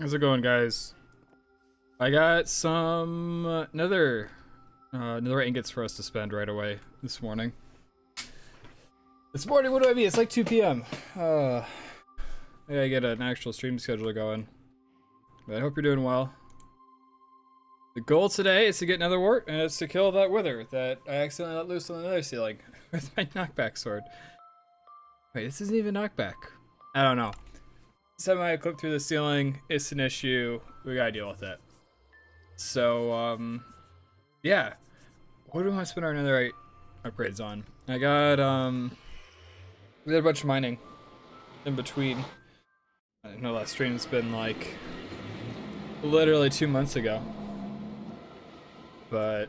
How's it going, guys? I got some nether ingots for us to spend right away this morning. This morning, what do I mean? It's like 2 p.m. I gotta get an actual stream schedule going. But I hope you're doing well. The goal today is to get Netherwart, and it's to kill that wither that I accidentally let loose on the nether ceiling with my knockback sword. Wait, this isn't even knockback. I don't know. Somehow I clipped through the ceiling. It's an issue. We gotta deal with it. So, yeah. What do we want to spend our netherite upgrades on? I got, we did a bunch of mining in between. I know that stream's been like literally 2 months ago. But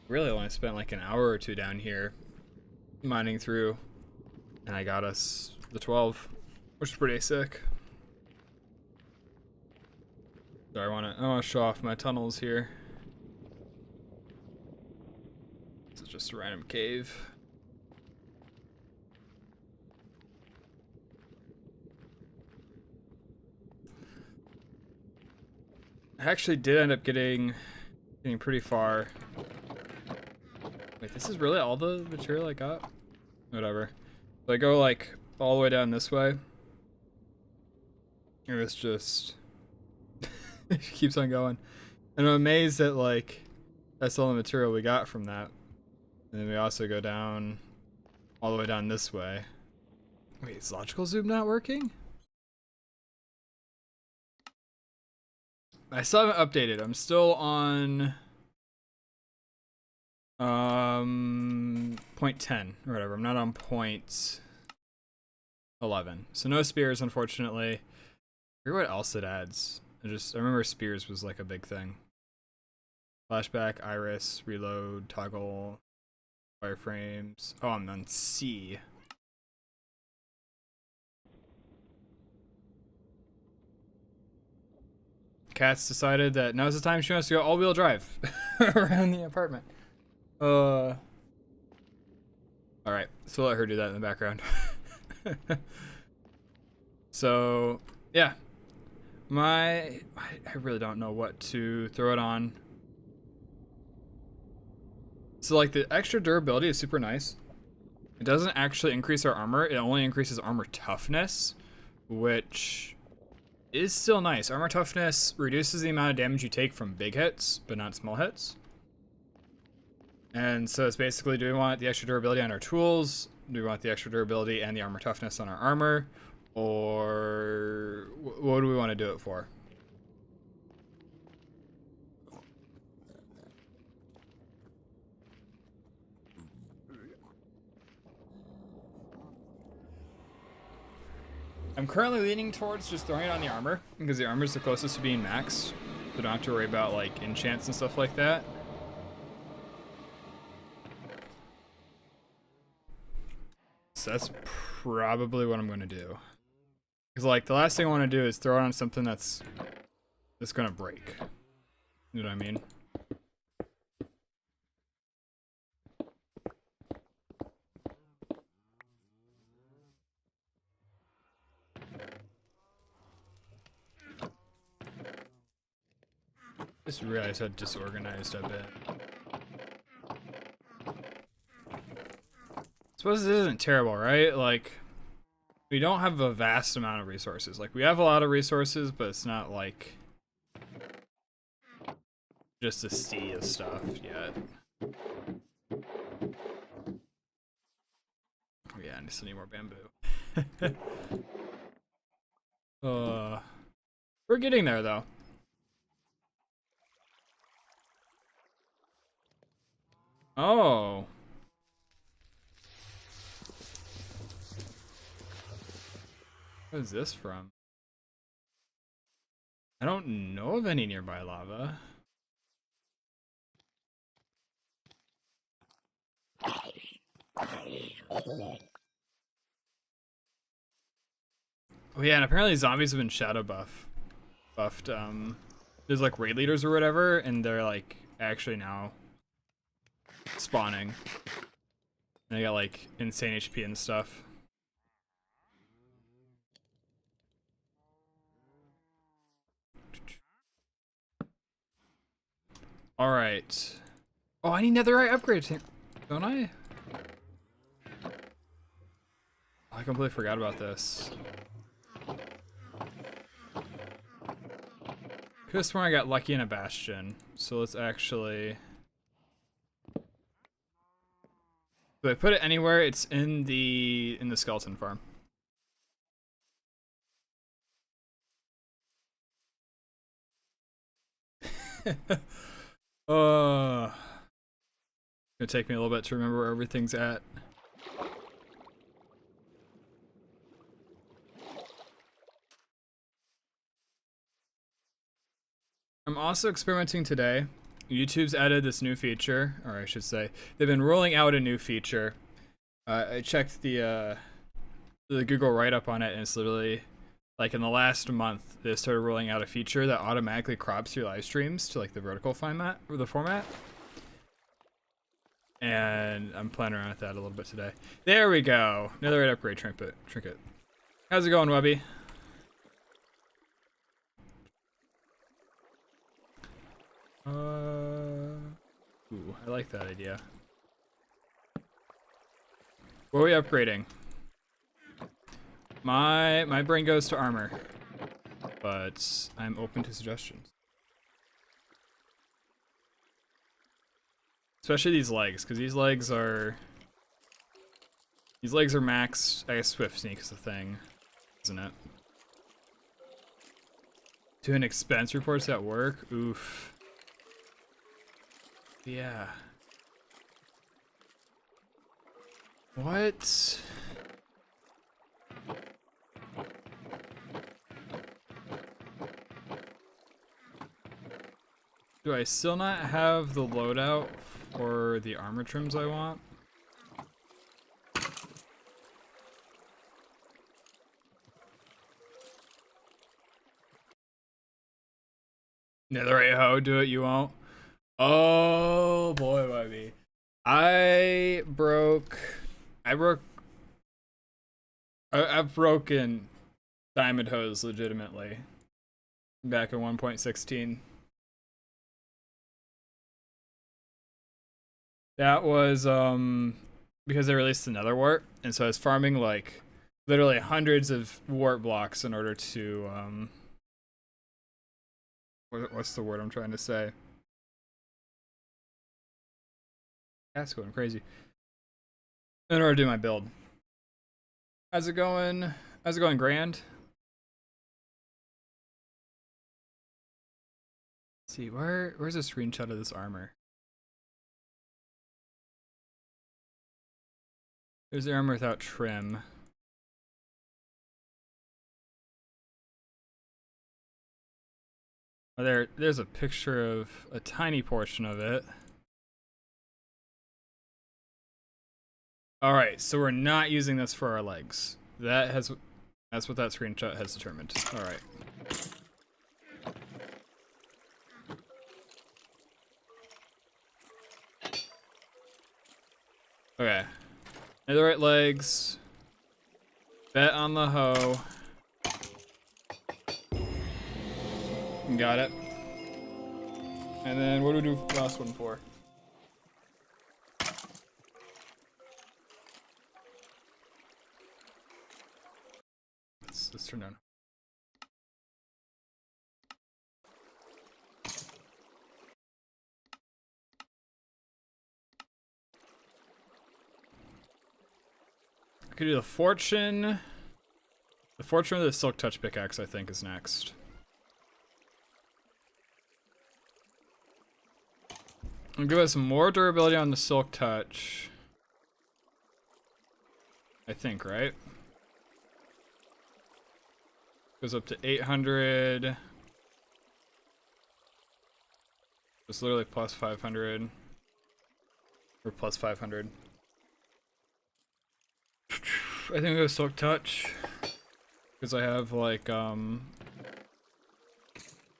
really only spent like an hour or two down here mining through. And I got us the 12, which is pretty sick. So I wanna show off my tunnels here. This is just a random cave. I actually did end up getting pretty far. Wait, this is really all the material I got? Whatever. So I go like all the way down this way. And it's just it keeps on going. And I'm amazed that like that's all the material we got from that. And then we also go down all the way down this way. Wait, is logical zoom not working? I still haven't updated. I'm still on point 10 or whatever. I'm not on point 11. So no spears, unfortunately. I forget what else it adds. I remember spears was like a big thing. Flashback, iris, reload, toggle, wireframes. Oh, I'm on C. Kat's decided that now's the time she wants to go all-wheel drive around the apartment. Alright, so let her do that in the background. So, yeah. I really don't know what to throw it on. So, like, the extra durability is super nice. It doesn't actually increase our armor. It only increases armor toughness, which is still nice. Armor toughness reduces the amount of damage you take from big hits, but not small hits. And so it's basically, do we want the extra durability on our tools? Do we want the extra durability and the armor toughness on our armor? Or what do we want to do it for? I'm currently leaning towards just throwing it on the armor, because the armor is the closest to being maxed. So don't have to worry about like enchants and stuff like that. So that's probably what I'm going to do. Because like the last thing I want to do is throw it on something that's going to break. You know what I mean? Just realized how disorganized I've been. Suppose this isn't terrible, right? Like, we don't have a vast amount of resources. Like, we have a lot of resources, but it's not like just a sea of stuff yet. Oh yeah, I still need more bamboo. We're getting there though. Oh. What is this from? I don't know of any nearby lava. Oh yeah, and apparently zombies have been shadow buffed. There's like raid leaders or whatever, and they're like actually now spawning. And they got like insane HP and stuff. All right. Oh, I need netherite upgrades, don't I? I completely forgot about this. Could have sworn I got lucky in a bastion. So let's actually. Do I put it anywhere? It's in the skeleton farm. Gonna take me a little bit to remember where everything's at. I'm also experimenting today. YouTube's added this new feature, or I should say, they've been rolling out a new feature. I checked the Google write-up on it, and it's literally like in the last month they started rolling out a feature that automatically crops your live streams to like the vertical format or the format. And I'm playing around with that a little bit today. There we go. Netherite upgrade trinket. How's it going, Webby? Ooh, I like that idea. What are we upgrading? My brain goes to armor, but I'm open to suggestions. Especially these legs, because these legs are maxed. I guess Swift Sneak is the thing, isn't it? Doing expense reports at work? Oof. Yeah. What? Do I still not have the loadout for the armor trims I want? Netherite hoe, do it, you won't. Oh boy, baby. I've broken diamond hose legitimately back in 1.16. That was because they released the Netherwart, and so I was farming like literally hundreds of wart blocks in order to what's the word I'm trying to say? That's going crazy. In order to do my build. How's it going? How's it going, Grand? Let's see, where's a screenshot of this armor? There's the armor without trim. Oh, there's a picture of a tiny portion of it. All right, so we're not using this for our legs. That's what that screenshot has determined. All right. Okay. Netherite legs. Bet on the hoe. Got it. And then what do we do for the last one for? Let's turn down. I could do the fortune. The fortune of the silk touch pickaxe, I think, is next. And give us more durability on the silk touch. I think, right? Goes up to 800. It's literally plus 500. Or plus 500. I think we go silk touch. Because I have like I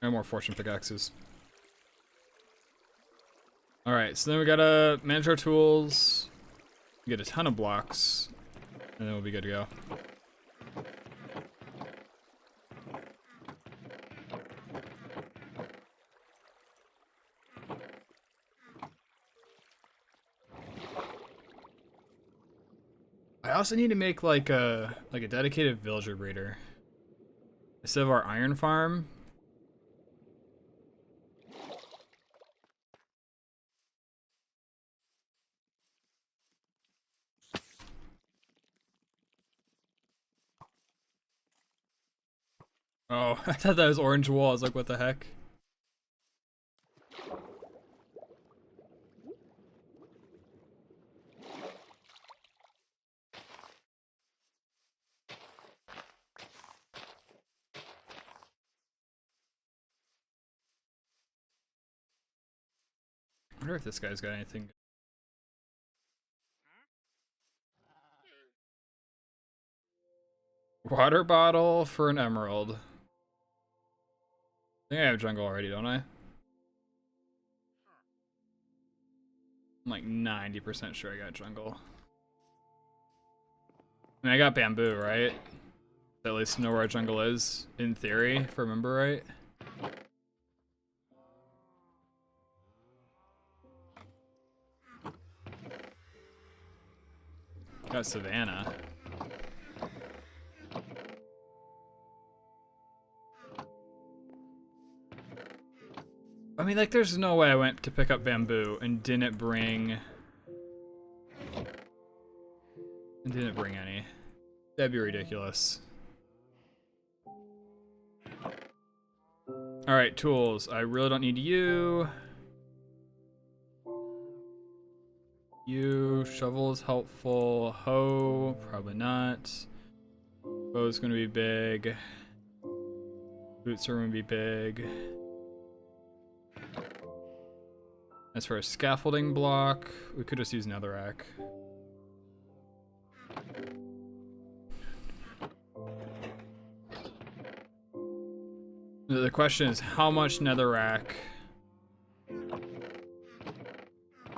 have more fortune pickaxes. Alright, so then we gotta manage our tools, get a ton of blocks, and then we'll be good to go. also need to make like a dedicated villager breeder instead of our iron farm. Oh, I thought that was orange wool. I was like, what the heck? I wonder if this guy's got anything. Water bottle for an emerald. I think I have jungle already, don't I? I'm like 90% sure I got jungle. I mean, I got bamboo, right? At least know where our jungle is, in theory, if I remember right. Got savannah. I mean, like, there's no way I went to pick up bamboo and didn't bring any. That'd be ridiculous. Alright, tools. I really don't need you. Shovel is helpful. Hoe, probably not. Bow's gonna be big. Boots are gonna be big. As for a scaffolding block, we could just use netherrack. The question is, how much netherrack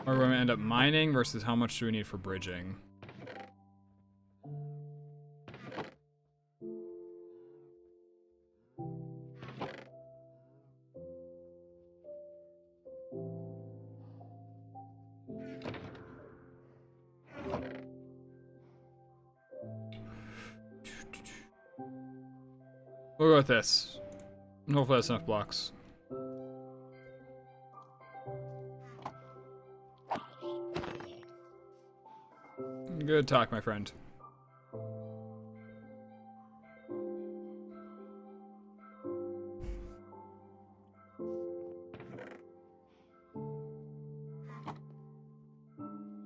are we going to end up mining versus how much do we need for bridging? We'll go with this. Hopefully that's enough blocks. Good talk, my friend.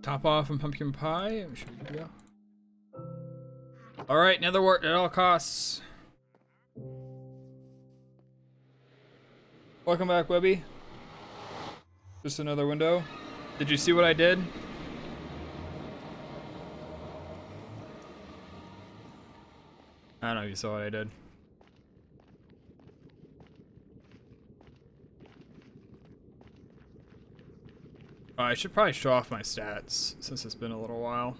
Top off and pumpkin pie. We should be good to go. Alright, Netherwart at all costs. Welcome back, Webby. Just another window. Did you see what I did? I don't know if you saw what I did. I should probably show off my stats since it's been a little while.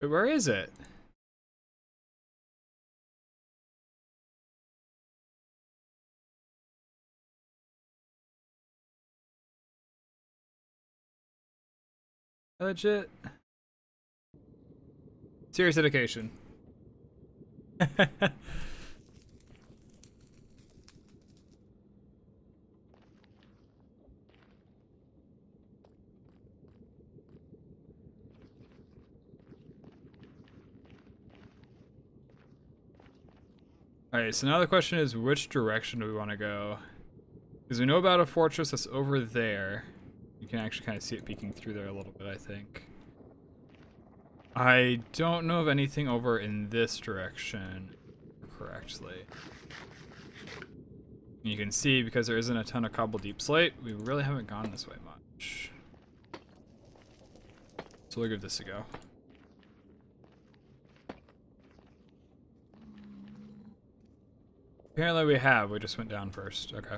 Wait, where is it? Legit. Serious dedication. Alright, so now the question is, which direction do we want to go? Because we know about a fortress that's over there. You can actually kind of see it peeking through there a little bit, I think. I don't know of anything over in this direction correctly. You can see, because there isn't a ton of cobble deep slate, we really haven't gone this way much. So we'll give this a go. Apparently we have, we just went down first. Okay.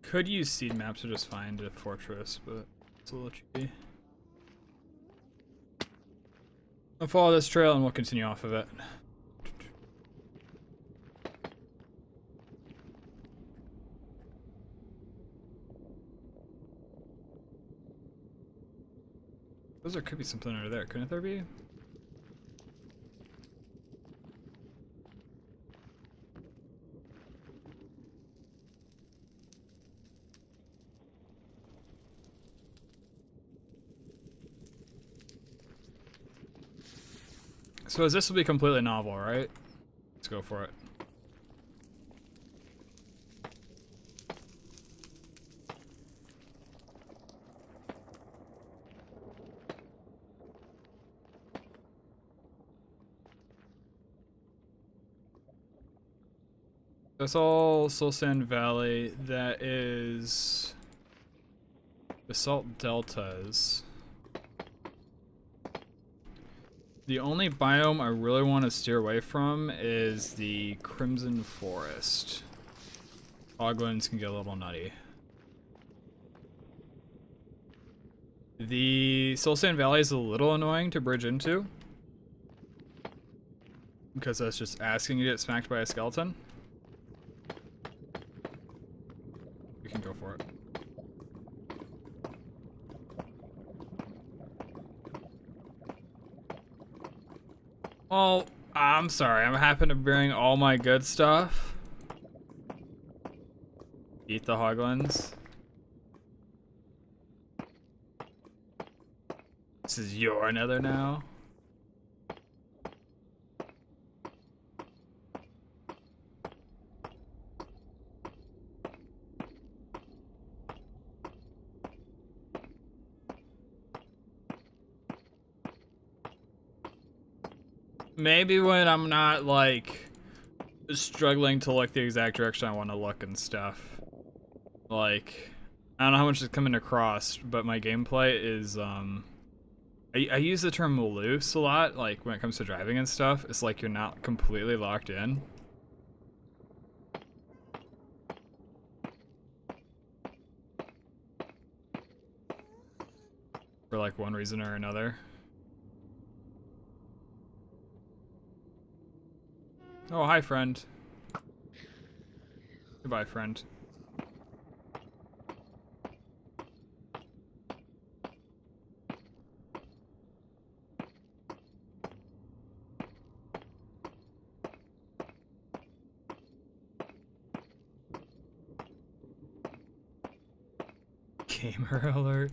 Could use seed maps to just find a fortress, but it's a little tricky. I'll follow this trail and we'll continue off of it. There could be something under there, couldn't there be? So this will be completely novel, right? Let's go for it. That's all Soul Sand Valley. That is Basalt Deltas. The only biome I really want to steer away from is the Crimson Forest. Hoglins can get a little nutty. The Soul Sand Valley is a little annoying to bridge into, because that's just asking you to get smacked by a skeleton. We can go for it. Well, I'm sorry. I happen to bring all my good stuff. Eat the hoglins. This is your nether now. Maybe when I'm not, like, struggling to look the exact direction I want to look and stuff. Like, I don't know how much is coming across, but my gameplay is, I use the term loose a lot, like, when it comes to driving and stuff. It's like you're not completely locked in. For, like, one reason or another. Oh, hi, friend. Goodbye, friend. Gamer alert.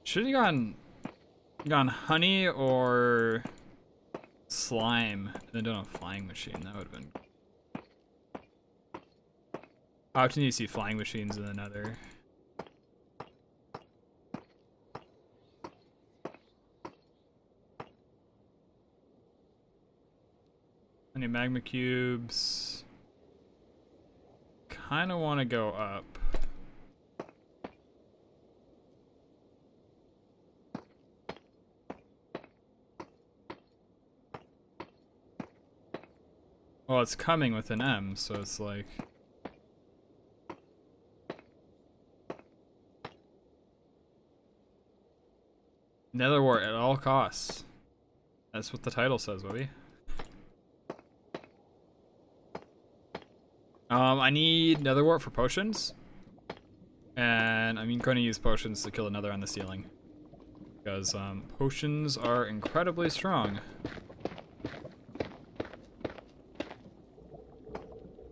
Should have gone honey or slime and then done a flying machine. That would have been. How often do you see flying machines in the nether? Honey magma cubes. Kind of want to go up. Well, it's coming with an M, so it's like... Netherwart at all costs. That's what the title says, Webby. I need Netherwart for potions. And I'm going to use potions to kill another on the ceiling. Because, potions are incredibly strong.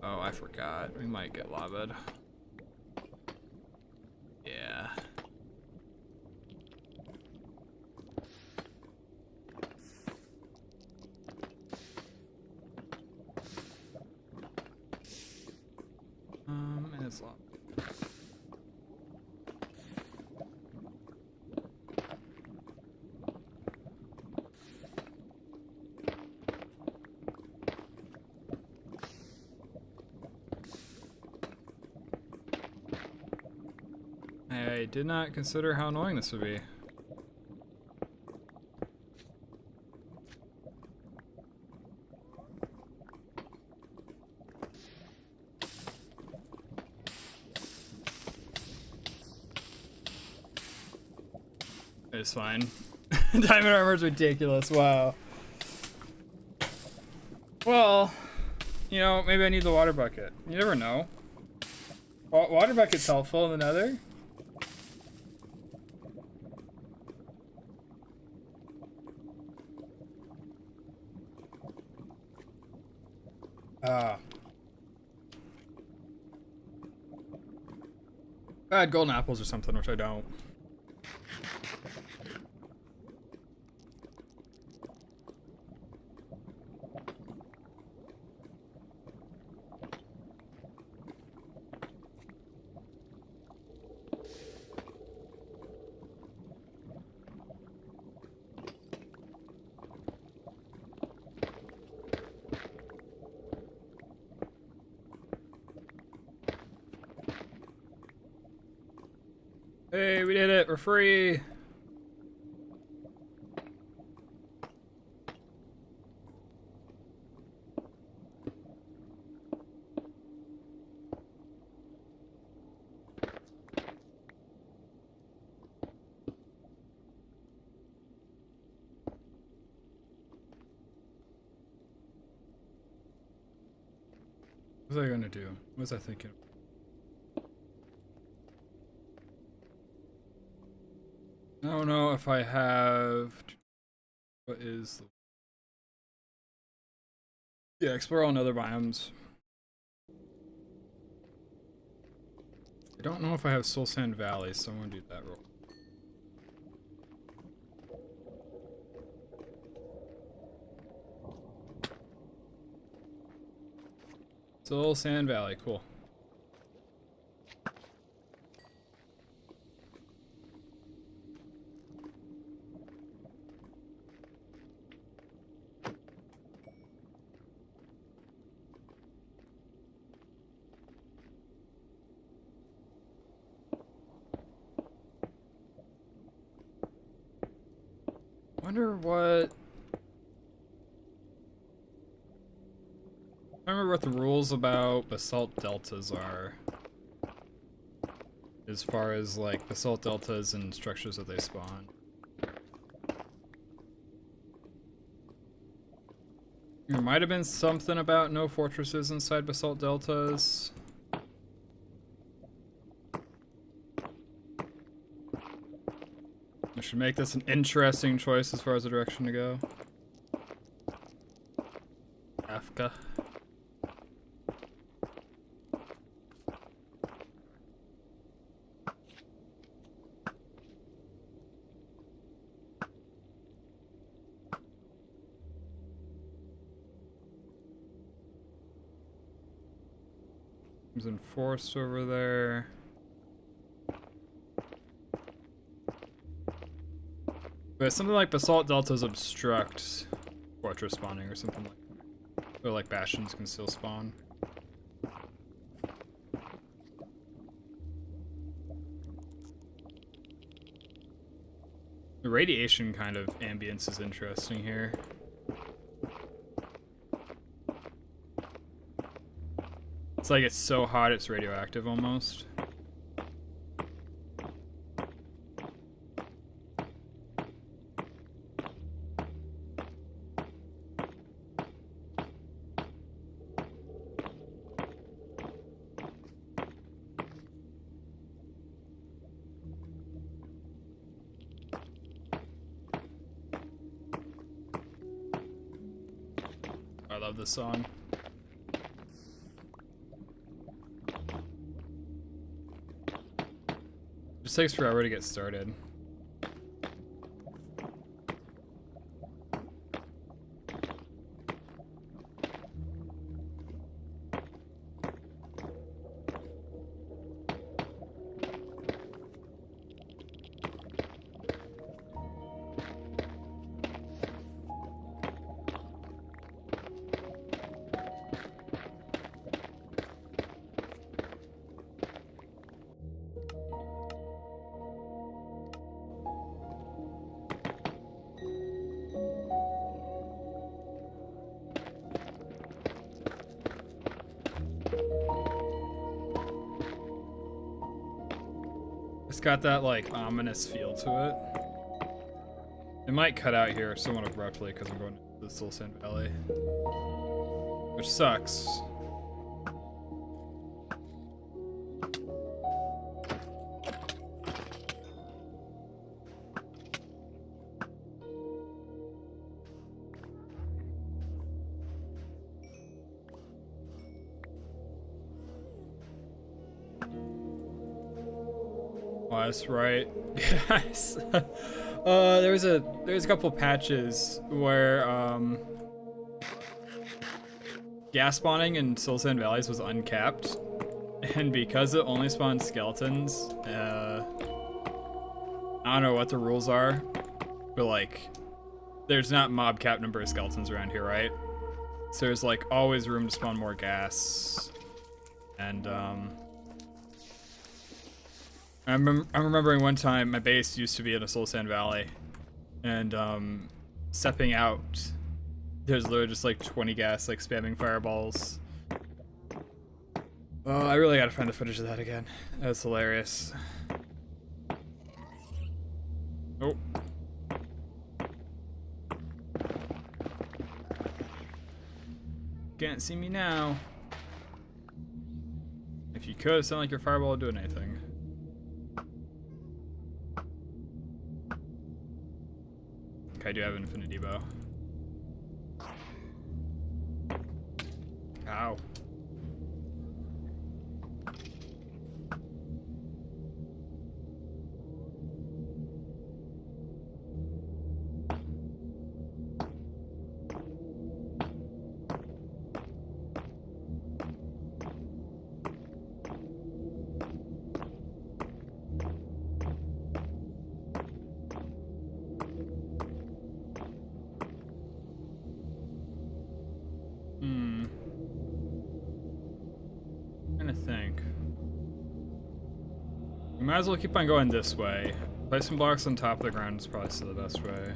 Oh, I forgot. We might get lobbied. Yeah. And it's locked. I did not consider how annoying this would be. is fine. Diamond armor is ridiculous. Wow. Well, you know, maybe I need the water bucket. You never know. Water bucket's helpful in the nether. I had golden apples or something, which I don't. Hey, we did it. We're free. What was I gonna do? What was I thinking? I don't know if I have. What is the. Yeah, explore all nether biomes. I don't know if I have Soul Sand Valley, so I'm gonna do that real quick. Soul Sand Valley, cool. Wonder what. I remember what the rules about basalt deltas are. As far as like basalt deltas and structures that they spawn. There might have been something about no fortresses inside basalt deltas. I should make this an interesting choice as far as the direction to go. Africa. There's enforced over there. But something like basalt deltas obstruct fortress spawning or something like that. Or like bastions can still spawn. The radiation kind of ambience is interesting here. It's like it's so hot it's radioactive almost. I love this song. It just takes forever to get started. It's got that like ominous feel to it. It might cut out here somewhat abruptly because I'm going to the Soul Sand Valley. Which sucks. Oh, that's right. Yes. There's a couple patches where gas spawning in Soul Sand Valleys was uncapped, and because it only spawned skeletons, I don't know what the rules are, but like, there's not mob cap number of skeletons around here, right? So there's like always room to spawn more gas, and I'm remembering one time my base used to be in a Soul Sand Valley, and stepping out, there's literally just like 20 gas like spamming fireballs. Oh, I really gotta find the footage of that again. That was hilarious. Oh. Can't see me now. If you could, it sounded like your fireball would do anything. Okay, I do have an infinity bow. Ow. We might as well keep on going this way. Place some blocks on top of the ground is probably still the best way.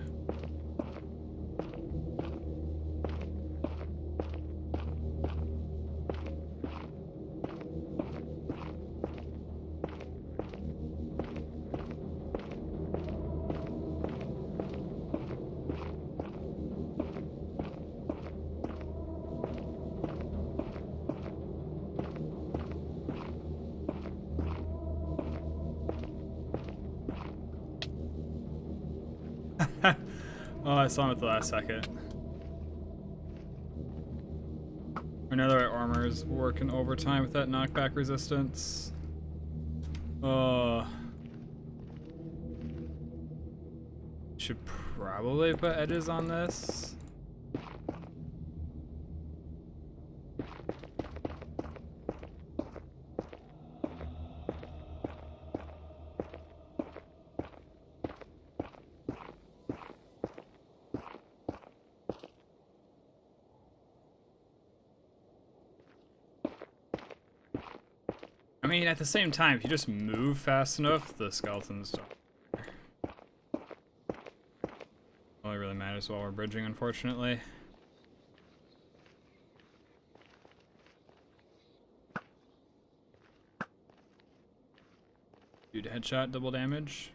Oh, I saw him at the last second. Another armor is working overtime with that knockback resistance. Should probably put edges on this. I mean, at the same time, if you just move fast enough, the skeletons don't. Only really matters while we're bridging, unfortunately. Dude, headshot, double damage.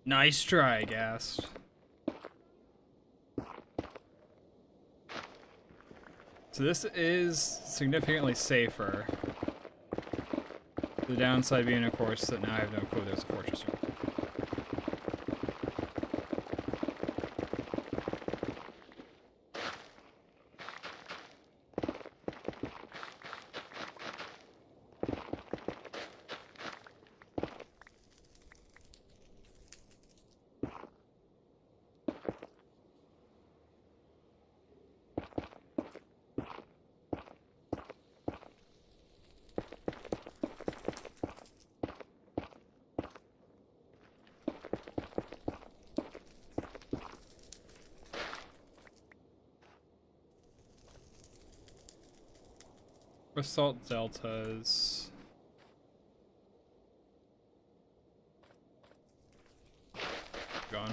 Nice try, Ghast. So this is significantly safer. The downside being, of course, that now I have no clue there's a fortress here. Basalt deltas. Gone.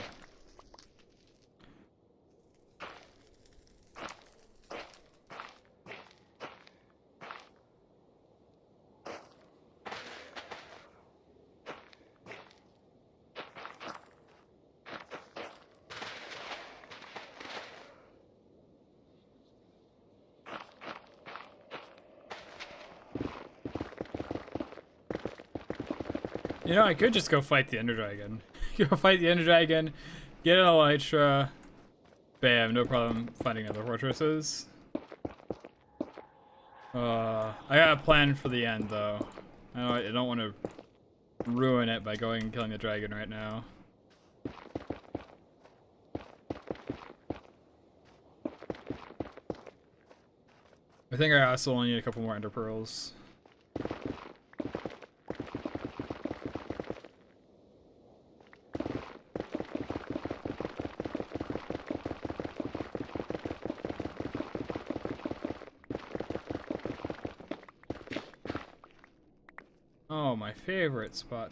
You know, I could just go fight the Ender Dragon. Go fight the Ender Dragon, get an Elytra, bam, no problem finding other fortresses. I got a plan for the end, though. I don't want to ruin it by going and killing the dragon right now. I think I also only need a couple more Ender Pearls. Oh, my favorite spot.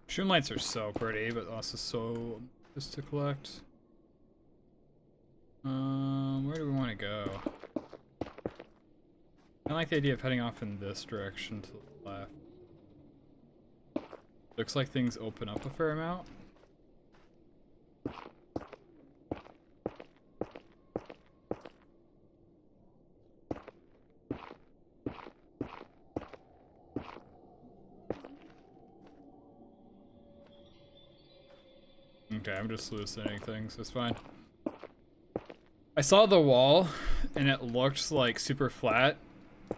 Shroomlights are so pretty, but also so just to collect. Where do we want to go? I like the idea of heading off in this direction to the left. Looks like things open up a fair amount. Okay, I'm just hallucinating things, it's fine. I saw the wall, and it looked like super flat.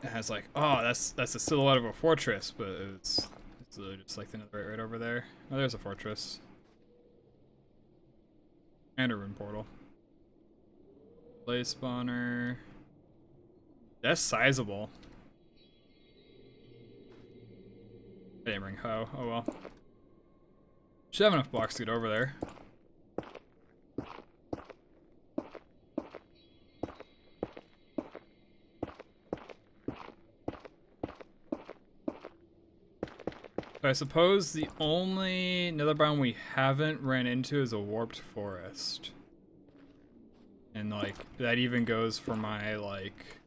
And I was like, oh, that's a silhouette of a fortress, but it's literally just like the netherite right over there. Oh, there's a fortress. And a rune portal. Blaze spawner. That's sizable. I didn't bring hoe, oh well. Should have enough blocks to get over there. I suppose the only nether biome we haven't ran into is a warped forest. And like, that even goes for my like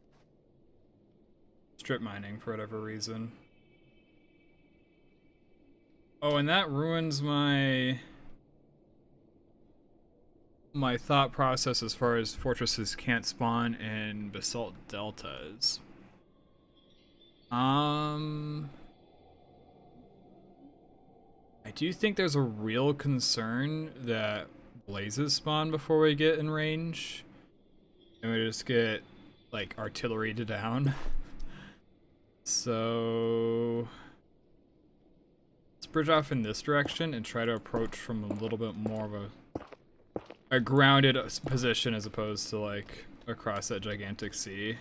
strip mining for whatever reason. Oh, and that ruins my thought process as far as fortresses can't spawn in basalt deltas. I do think there's a real concern that blazes spawn before we get in range. And we just get, like, artillery to down. So let's bridge off in this direction and try to approach from a little bit more of a grounded position as opposed to, like, across that gigantic sea.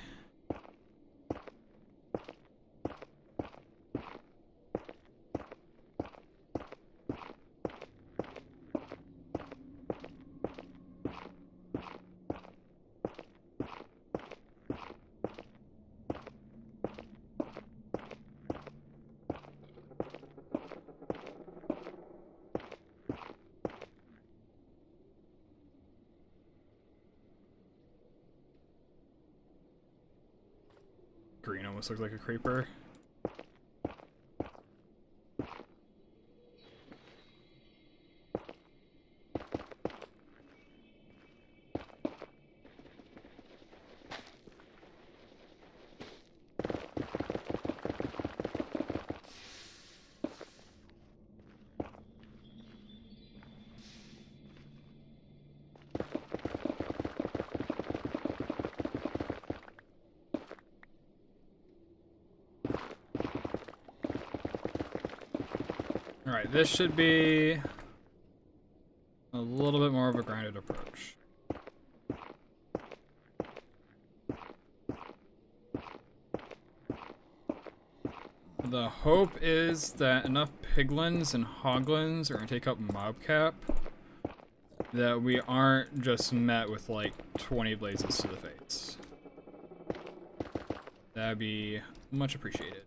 Green almost looks like a creeper. Alright, this should be a little bit more of a grounded approach. The hope is that enough piglins and hoglins are going to take up mob cap that we aren't just met with like 20 blazes to the face. That'd be much appreciated.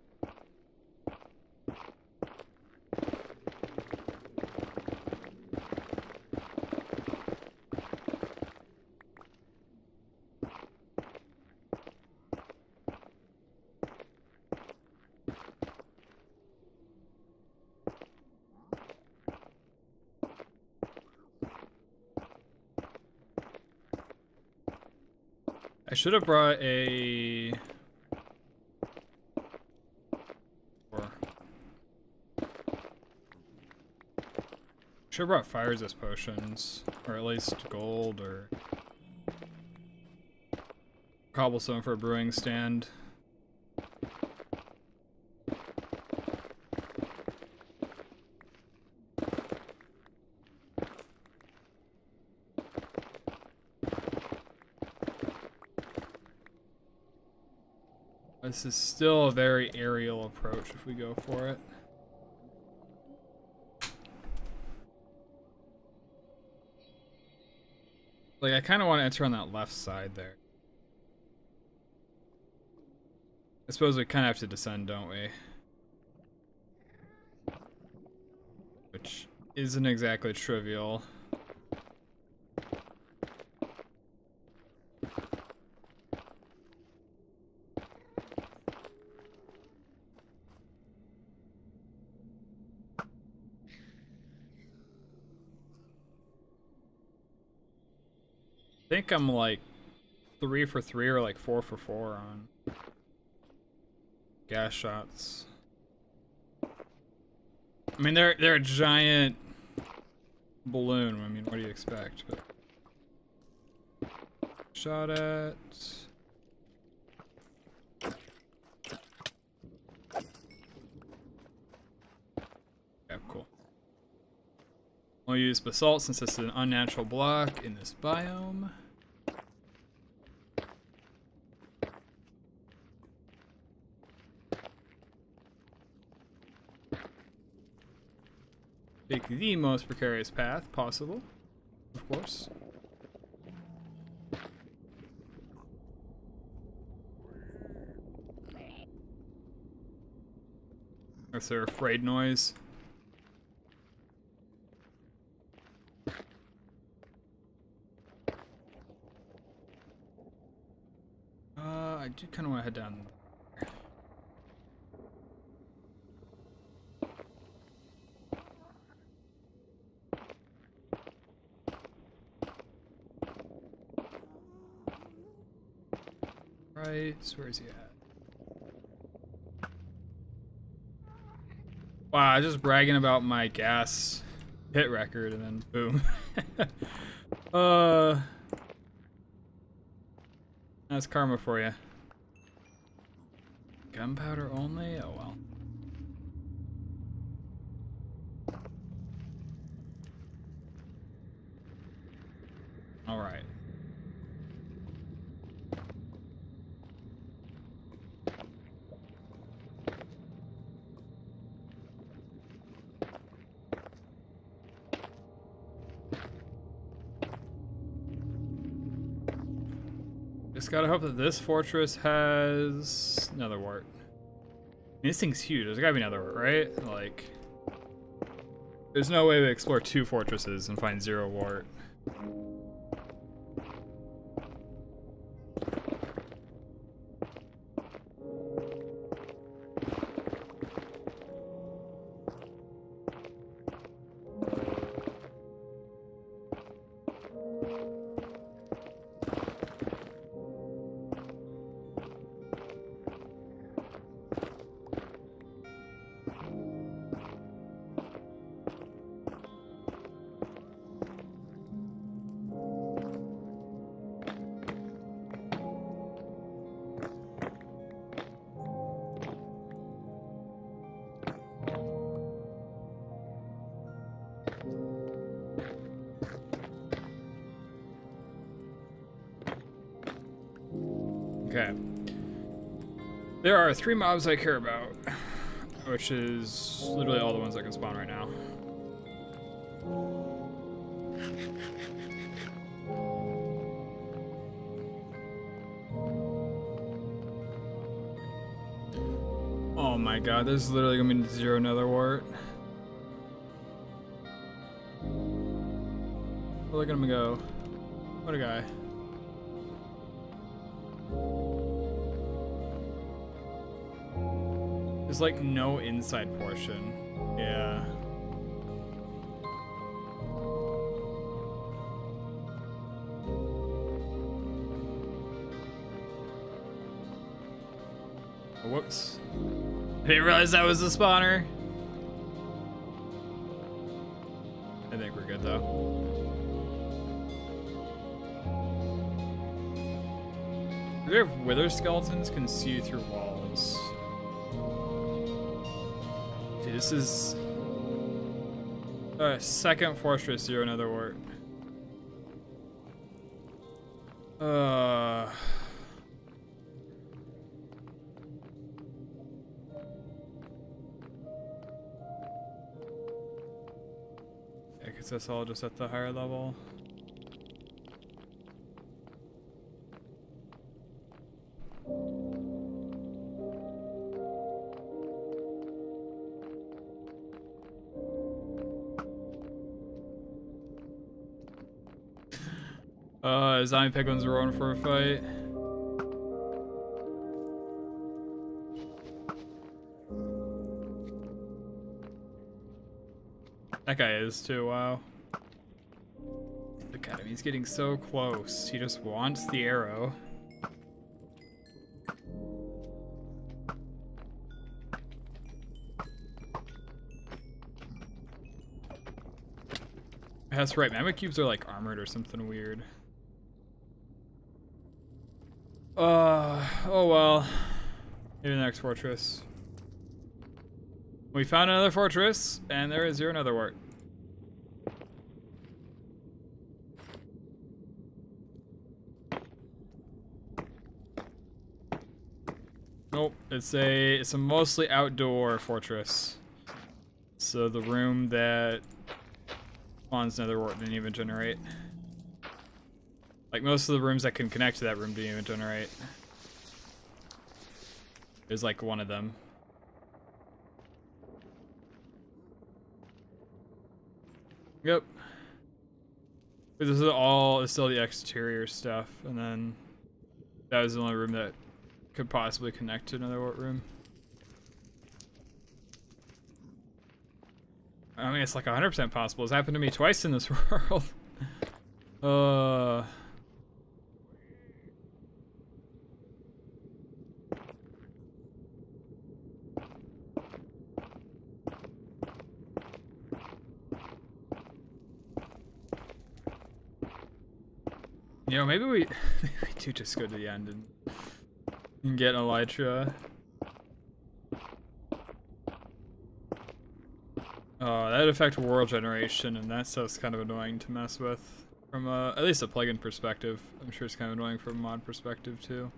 I should have brought a... Should have brought fire resist potions, or at least gold, or cobblestone for a brewing stand. This is still a very aerial approach if we go for it. Like, I kind of want to enter on that left side there. I suppose we kind of have to descend, don't we? Which isn't exactly trivial. I think I'm like 3 for 3 or like 4 for 4 on gas shots. I mean, they're a giant balloon. I mean, what do you expect? But shot at. Yeah, cool. We'll use basalt since this is an unnatural block in this biome. Take the most precarious path possible, of course. That's their afraid noise. I do kind of want to head down there. Right, so where is he at? Wow, I was just bragging about my gas hit record and then boom. That's karma for you. Gunpowder only? Oh well. All right. Just gotta hope that this fortress has Netherwart. I mean, this thing's huge. There's gotta be Netherwart, right? Like, there's no way we explore 2 fortresses and find 0 wart. Okay. There are 3 mobs I care about, which is literally all the ones that can spawn right now. Oh my god, this is literally gonna be 0 Netherwart. Where are they gonna go? What a guy. There's like no inside portion. Yeah. Oh, whoops. I didn't realize that was the spawner. I think we're good though. I wonder if wither skeletons can see through walls. Dude, this is second fortress 0 Netherwart. I guess that's all just at the higher level. Zombie piglins are rolling for a fight. That guy is too, wow. Look at him, he's getting so close. He just wants the arrow. That's right, magma cubes are like armored or something weird. Oh well. Maybe the next fortress. We found another fortress, and there is 0 Netherwart. Nope, it's a mostly outdoor fortress. So the room that spawns Netherwart didn't even generate. Like most of the rooms that can connect to that room didn't even generate. There's like one of them. Yep. But this is all is still the exterior stuff, and then that was the only room that could possibly connect to another room. I mean, it's like 100% possible. It's happened to me twice in this world. You know, maybe we do just go to the end and get Elytra. Oh, that'd affect world generation, and that stuff's kind of annoying to mess with. From at least a plugin perspective. I'm sure it's kind of annoying from a mod perspective too.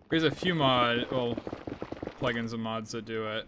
There's a few plugins and mods that do it.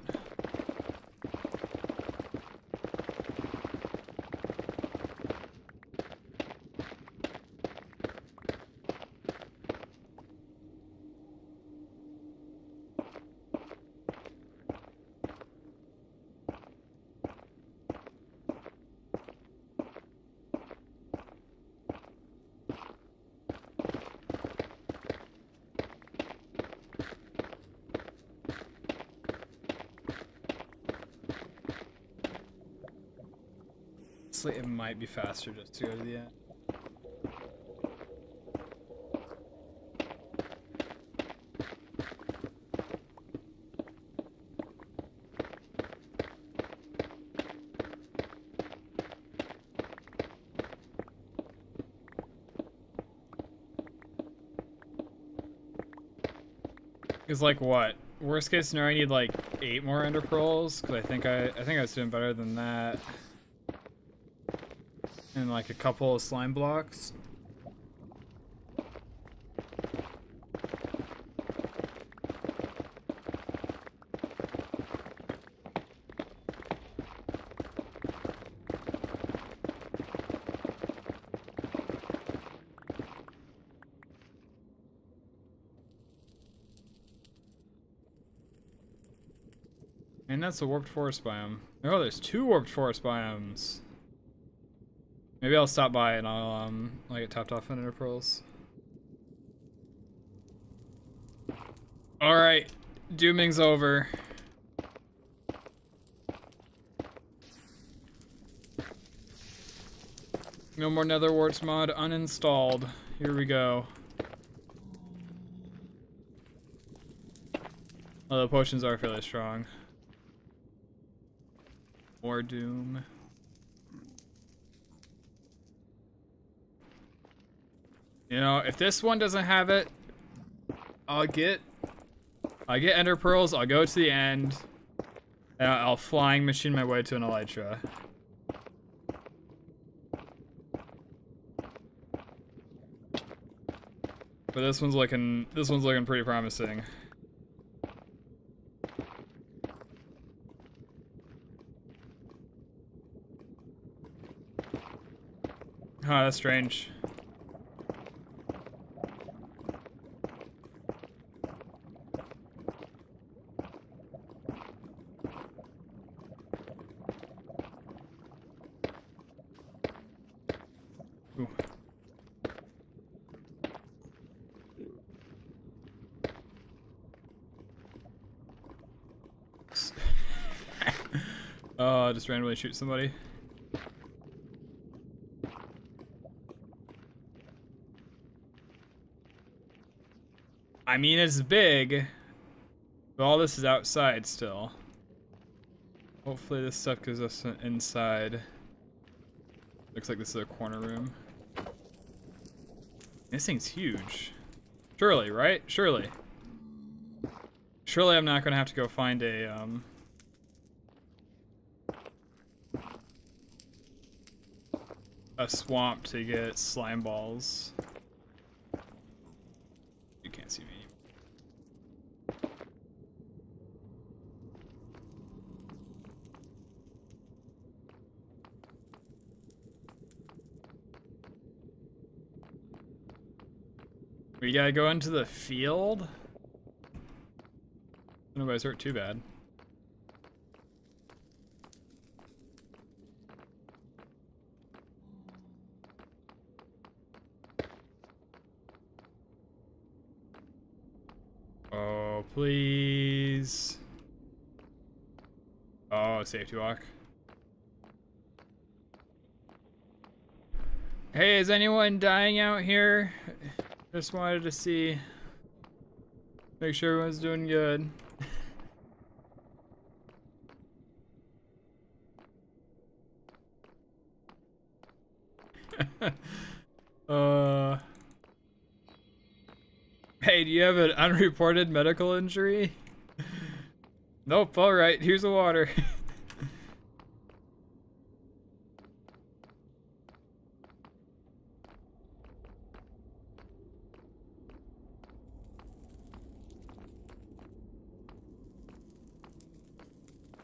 It might be faster just to go to the end. It's like what? worst case scenario, I need like 8 more ender pearls because I think I was doing better than that. And like a couple of slime blocks. And that's a warped forest biome. Oh, there's 2 warped forest biomes. Maybe I'll stop by and I'll get topped off on ender pearls. All right, dooming's over. No more Netherwarts mod uninstalled. Here we go. Oh, the potions are fairly strong. More doom. You know, if this one doesn't have it, I'll get ender pearls. I'll go to the end, and I'll flying machine my way to an elytra. But this one's looking pretty promising. Huh, that's strange. Ooh. Oh, just randomly shoot somebody. I mean, it's big, but all this is outside still. Hopefully this stuff gives us an inside. Looks like this is a corner room. This thing's huge. Surely, right? Surely. Surely I'm not gonna have to go find a swamp to get slime balls. You can't see me. We gotta go into the field? Nobody's hurt too bad. Oh, please. Oh, safety walk. Hey, is anyone dying out here? Just wanted to see. Make sure everyone's doing good. Hey, do you have an unreported medical injury? Nope, alright, here's the water.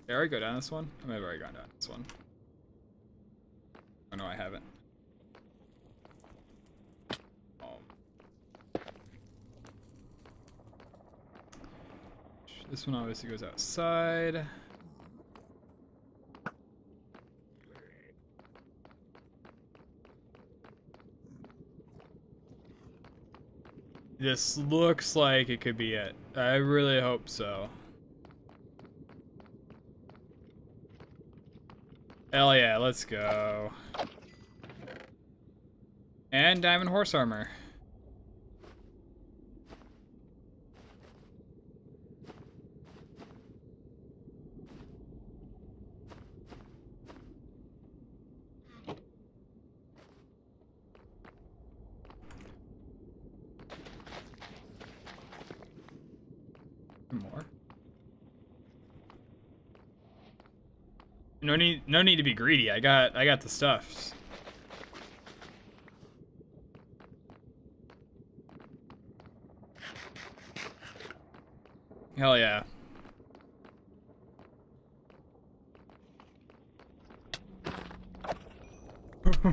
Did I already go down this one? I may have already gone down this one. Oh no, I haven't. This one obviously goes outside. This looks like it could be it. I really hope so. Hell yeah, let's go. And diamond horse armor. More. No need to be greedy. I got the stuff. Hell yeah.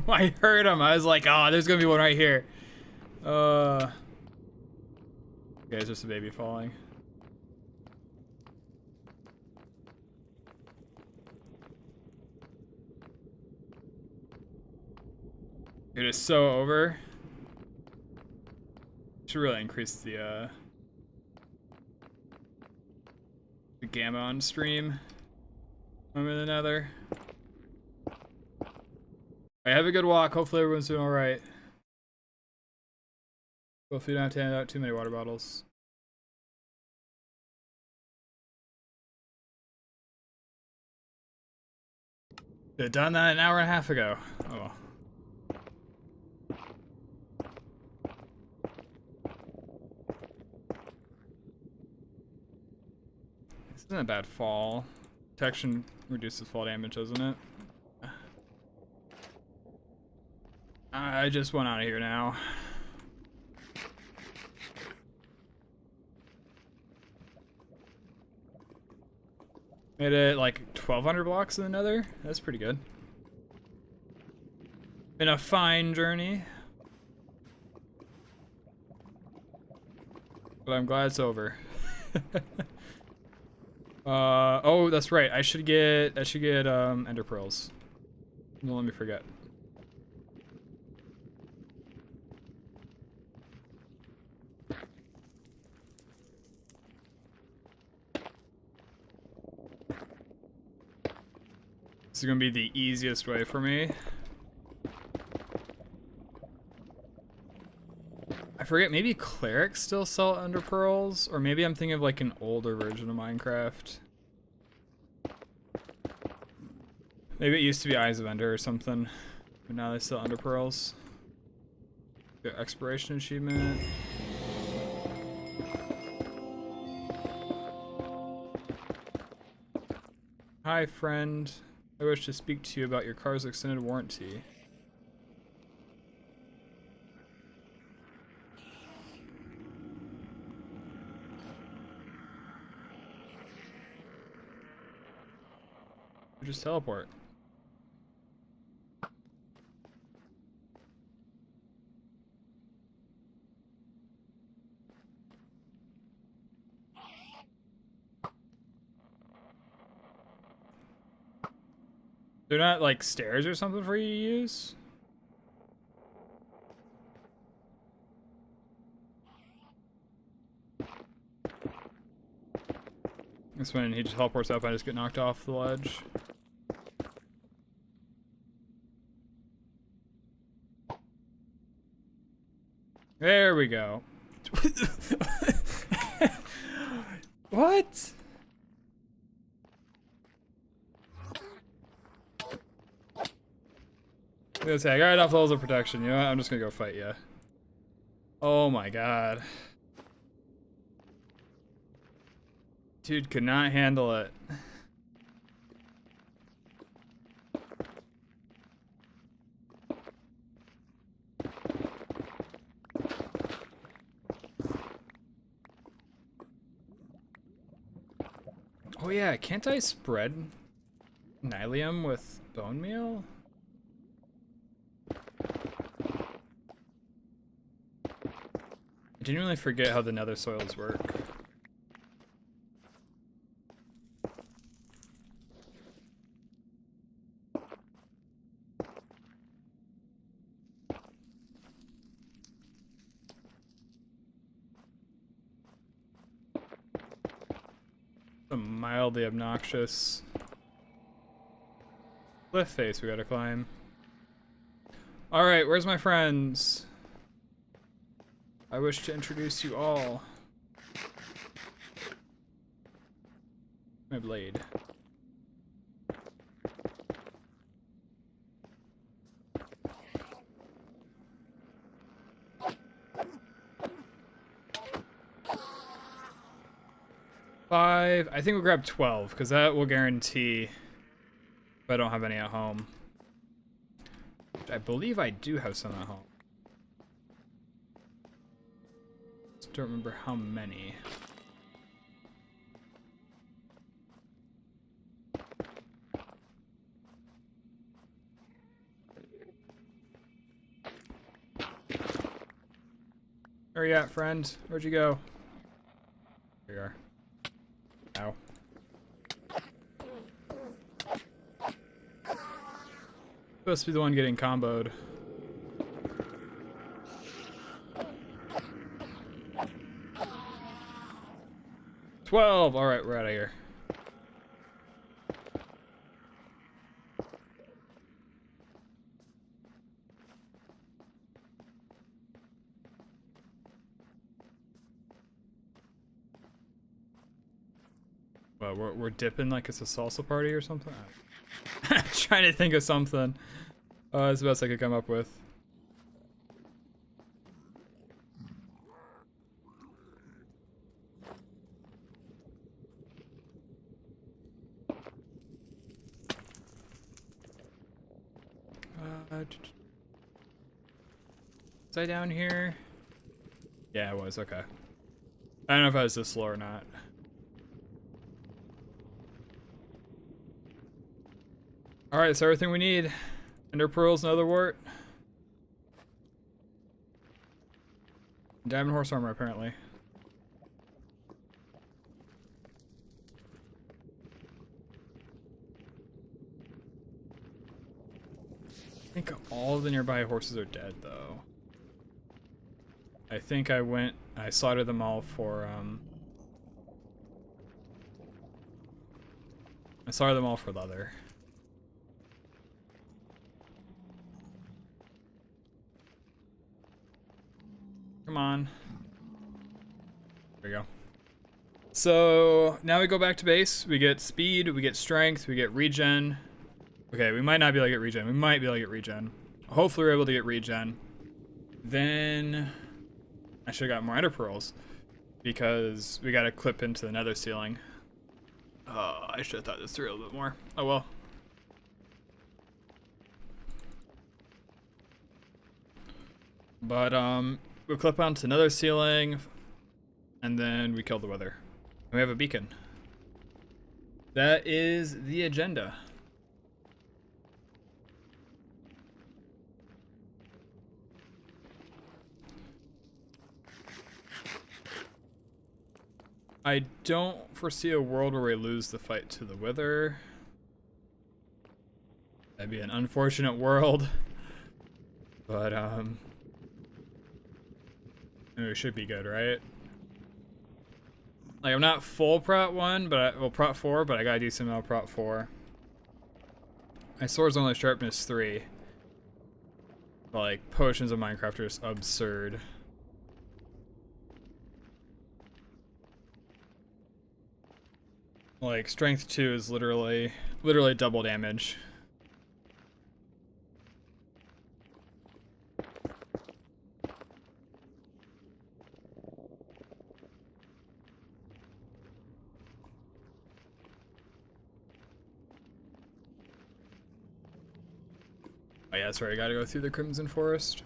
I heard him. I was like, oh, there's gonna be one right here. Okay, it's just a baby falling. It is so over. Should really increase the gamma on stream. I'm in the nether. I have a good walk. Hopefully everyone's doing alright. Hopefully you don't have to hand out too many water bottles. Could have done that an hour and a half ago. Oh. This isn't a bad fall. Protection reduces fall damage, doesn't it? I just went out of here now. Made it like 1,200 blocks in the nether. That's pretty good. Been a fine journey. But I'm glad it's over. Oh, that's right. I should get ender pearls. Don't let me forget. This is gonna be the easiest way for me. I forget, maybe clerics still sell ender pearls, or maybe I'm thinking of like an older version of Minecraft. Maybe it used to be Eyes of Ender or something, but now they sell ender pearls. The exploration achievement. Hi, friend. I wish to speak to you about your car's extended warranty. Just teleport. They're not like stairs or something for you to use? That's when he just teleports up and I just get knocked off the ledge. There we go. What? I was gonna say, I got enough levels of protection. You know what? I'm just gonna go fight you. Oh my god. Dude could not handle it. Oh yeah, can't I spread Nylium with bone meal? I genuinely forget how the nether soils work. A mildly obnoxious cliff face we gotta climb. Alright, where's my friends? I wish to introduce you all. My blade. I think we'll grab 12, because that will guarantee If I don't have any at home. I believe I do have some at home. Just don't remember how many. Where you at, friend? Where'd you go? There you are. Ow. Supposed to be the one getting comboed. $12! Alright, we're out of here. Well, we're dipping like it's a salsa party or something? Trying to think of something. That's the best I could come up with. Was I down here? Yeah, I was. Okay. I don't know if I was this slow or not. Alright, that's everything we need. Ender pearls, Netherwart. Diamond horse armor, apparently. I think all the nearby horses are dead, though. I think I slaughtered them all for, I slaughtered them all for leather. Come on. There we go. So now we go back to base. We get speed, we get strength, we get regen. Okay, we might not be able to get regen. We might be able to get regen. Hopefully we're able to get regen. Then I should have got more ender pearls because we got to clip into the nether ceiling. Oh, I should have thought this through a little bit more. Oh well. But we clip onto another ceiling, and then we kill the weather. And we have a beacon. That is the agenda. I don't foresee a world where we lose the fight to the wither. That'd be an unfortunate world. But we should be good, right? Like, I'm not full prot 1, but well, prot 4, but I got a decent amount of prot 4. My sword's only sharpness 3. But, like, potions of Minecraft are just absurd. Like, strength 2 is literally double damage. Oh yeah, that's right, I gotta go through the Crimson Forest.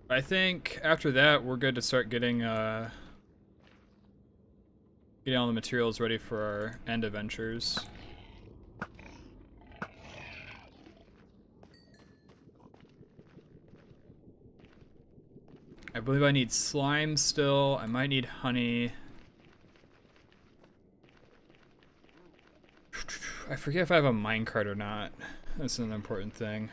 I think after that, we're good to start getting all the materials ready for our end adventures. I believe I need slime still. I might need honey. I forget if I have a minecart or not. That's an important thing.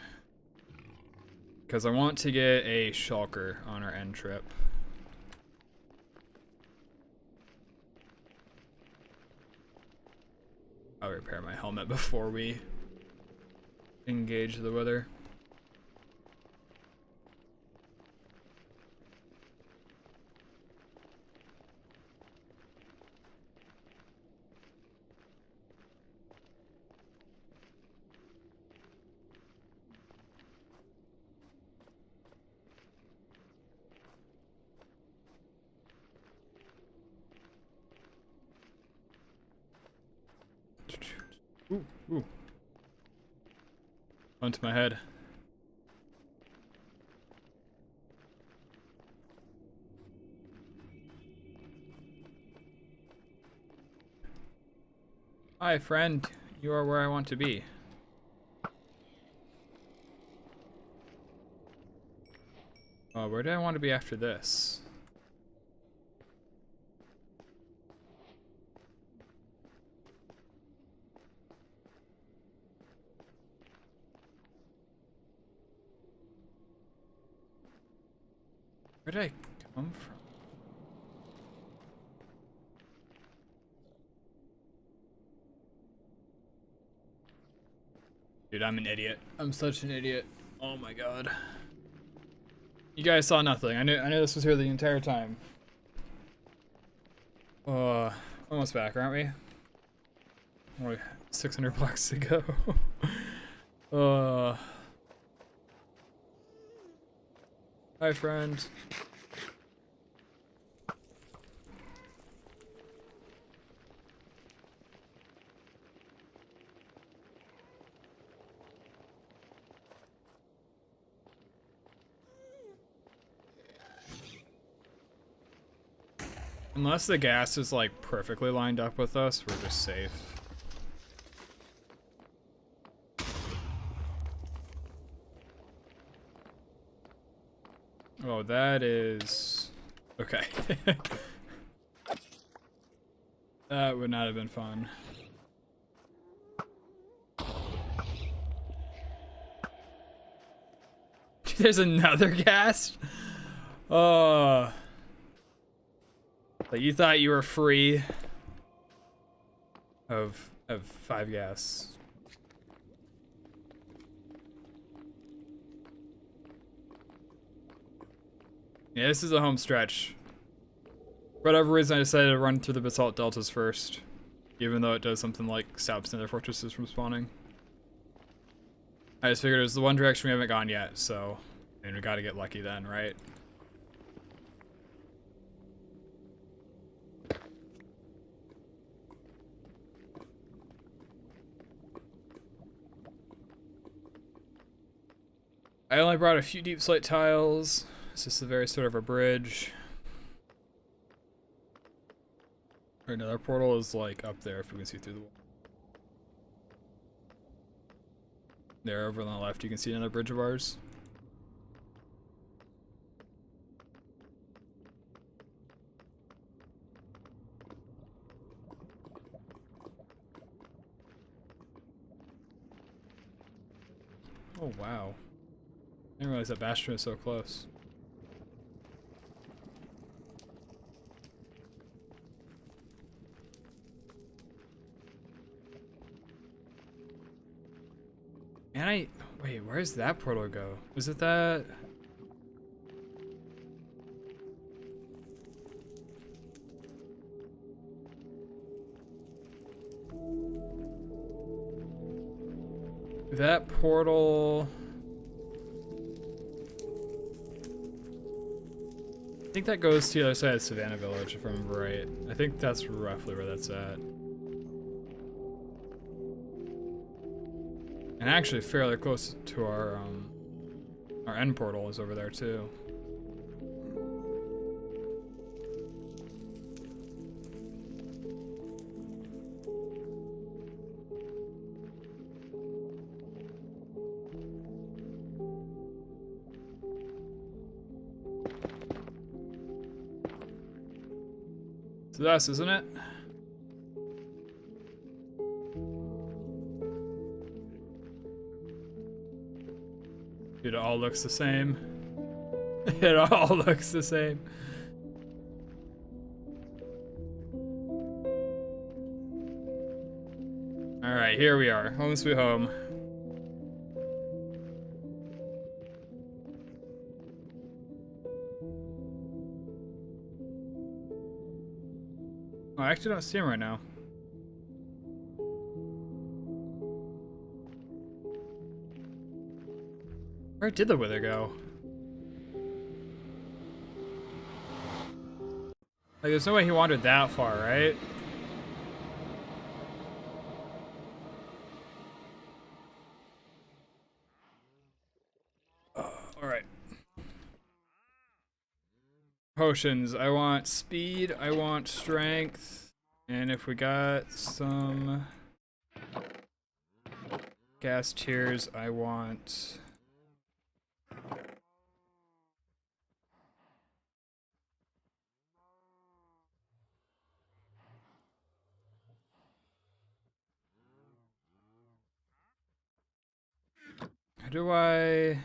Because I want to get a shulker on our end trip. I'll repair my helmet before we engage the weather. Ooh, ooh. Onto my head. Hi, friend. You are where I want to be. Oh, where do I want to be after this? Where did I come from? Dude, I'm an idiot. I'm such an idiot. Oh my god. You guys saw nothing. I knew this was here the entire time. Almost back, aren't we? Only 600 blocks to go. Hi, friend. Unless the gas is like perfectly lined up with us, we're just safe. Oh, that is... okay. That would not have been fun. There's another gas? Oh... Like you thought you were free of 5 gas. Yeah, this is a home stretch. For whatever reason, I decided to run through the basalt deltas first, even though it does something like stops nether fortresses from spawning. I just figured it was the one direction we haven't gone yet, so I mean, we gotta get lucky then, right? I only brought a few deep slate tiles. This is a very sort of a bridge. Another portal is like up there if we can see through the wall. There over on the left you can see another bridge of ours. Oh wow. I didn't realize that bastion was so close. And wait, where's that portal go? Is it that? That portal... I think that goes to the other side of Savannah Village, if I remember right. I think that's roughly where that's at. And actually fairly close to our end portal is over there too. It's us, isn't it? Dude, it all looks the same. It all looks the same. Alright, here we are. Home sweet home. Oh, I actually don't see him right now. Where did the wither go? Like, there's no way he wandered that far, right? Potions. I want speed, I want strength, and if we got some gas tiers, I want... How do I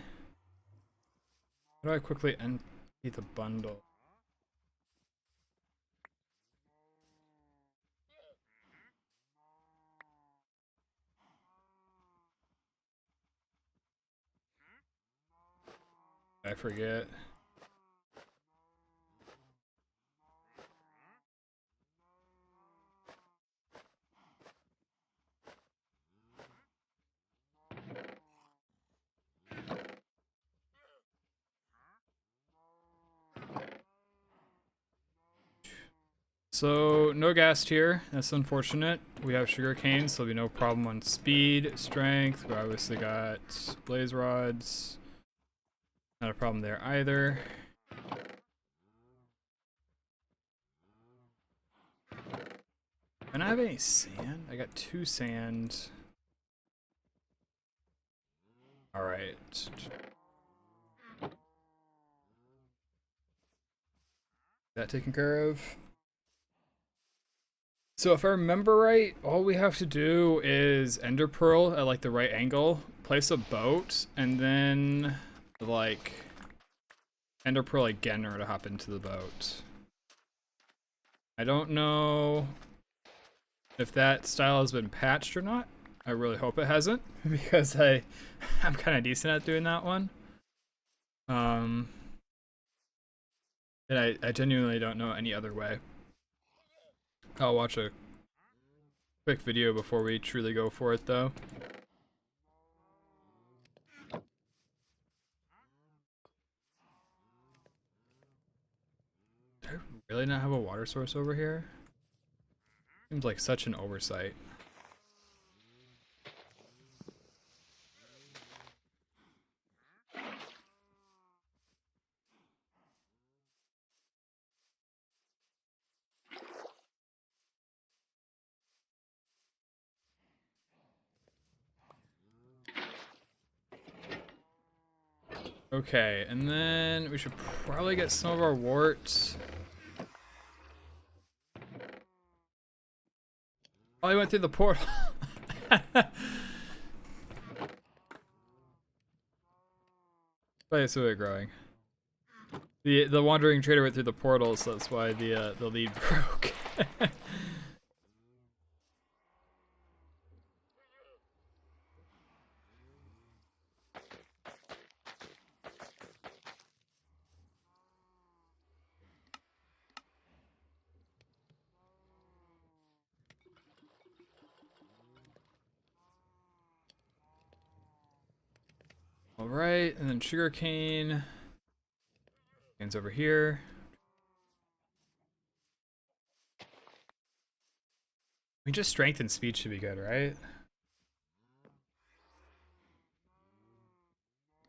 quickly empty the bundle? I forget. So, no gas tier. That's unfortunate. We have sugarcane, so there'll be no problem on speed, strength. We obviously got blaze rods. Not a problem there either. And I have any sand? I got 2 sand. Alright. That taken care of. So if I remember right, all we have to do is ender pearl at like the right angle, place a boat, and then like ender pearl again in order to hop into the boat. I don't know if that style has been patched or not. I really hope it hasn't, because I'm kind of decent at doing that one. And I genuinely don't know any other way. I'll watch a quick video before we truly go for it, though. Do I really not have a water source over here? Seems like such an oversight. Okay, and then we should probably get some of our warts. Oh, I went through the portal. But it's really growing. The wandering trader went through the portal, so that's why the lead broke. All right, and then sugarcane. Cane's over here. I mean, just strength and speed should be good, right?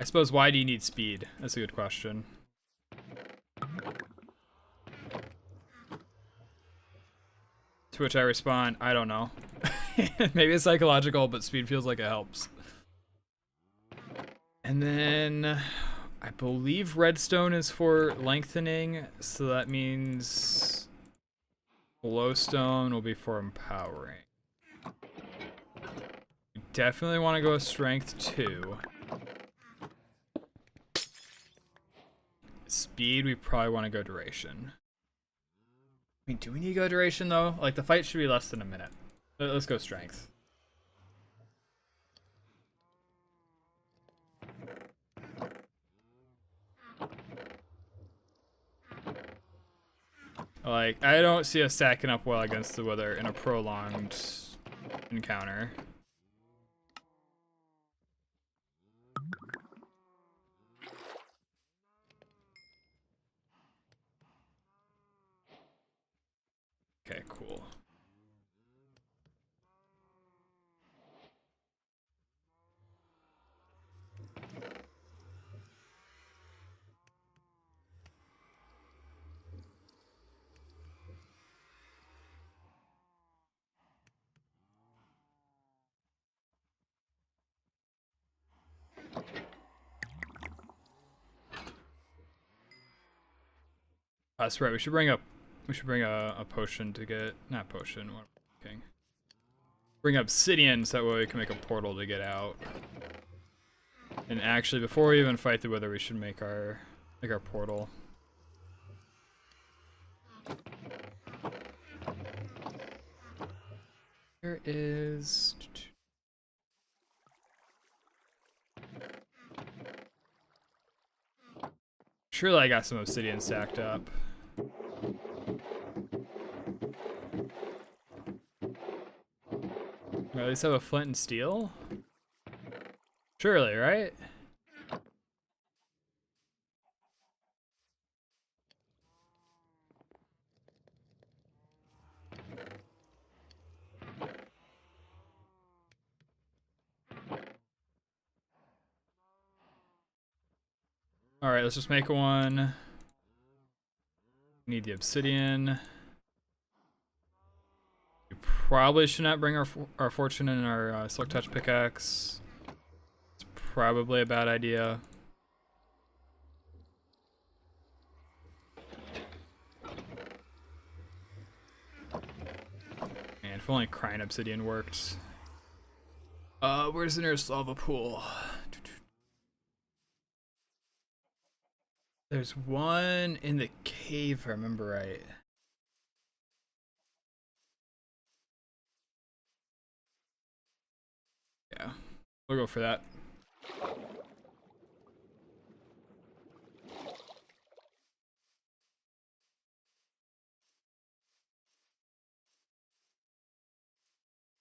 I suppose, why do you need speed? That's a good question. To which I respond, I don't know. Maybe it's psychological, but speed feels like it helps. And then I believe redstone is for lengthening, so that means glowstone will be for empowering. We definitely want to go with strength 2. Speed, we probably want to go duration. I mean, do we need to go duration though? Like, the fight should be less than a minute. Let's go strength. Like, I don't see us stacking up well against the weather in a prolonged encounter. Okay, cool. That's right. We should bring a potion to get, not potion. What am I thinking? Bring obsidian so that way we can make a portal to get out. And actually, before we even fight the wither, we should make our portal. Here is. Surely I got some obsidian stacked up. Or at least have a flint and steel? Surely, right? Alright, let's just make one. Need the obsidian. We probably should not bring our fortune in our silk touch pickaxe. It's probably a bad idea. Man, if only crying obsidian worked. Where's the nearest lava pool? There's one in the cave, if I remember right. Yeah, we'll go for that.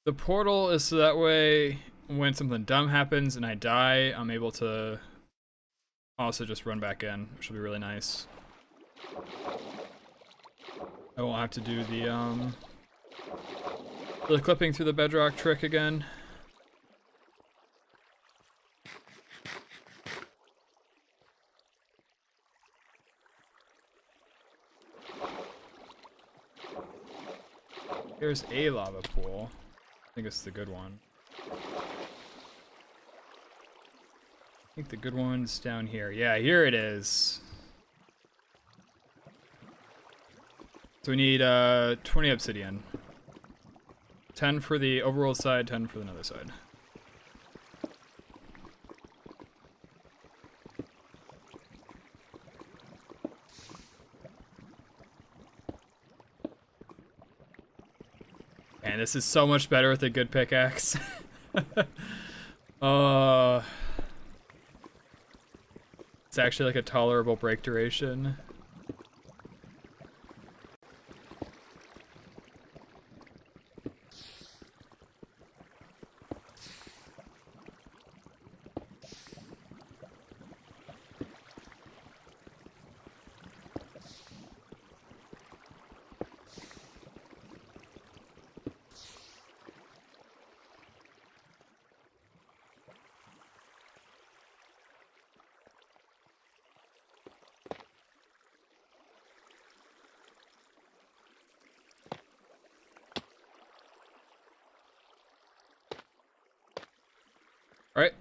The portal is so that way when something dumb happens and I die, I'm able to also just run back in, which will be really nice. I won't have to do the clipping through the bedrock trick again. Here's a lava pool. I think it's the good one. I think the good one's down here. Yeah, here it is. So we need 20 obsidian. 10 for the overworld side, 10 for the nether side. And this is so much better with a good pickaxe. It's actually like a tolerable break duration. Alright.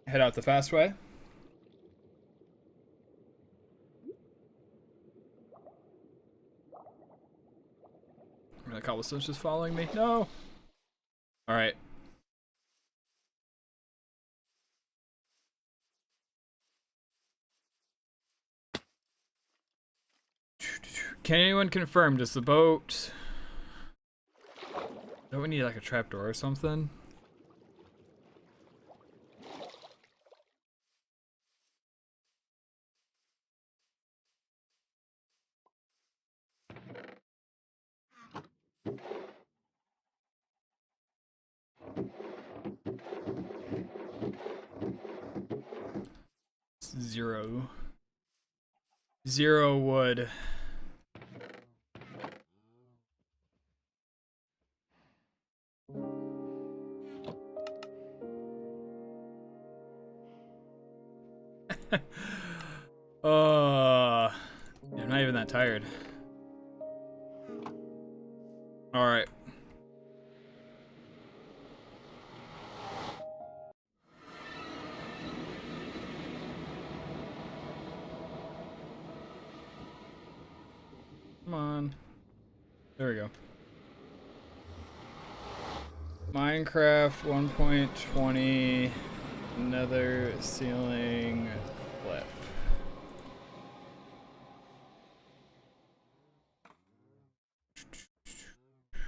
Head out the fast way. The cobblestone's just following me. No! Alright. Can anyone confirm, does the boat... Don't we need like a trapdoor or something? Zero wood. I'm not even that tired. All right. There we go. Minecraft 1.20 nether ceiling clip.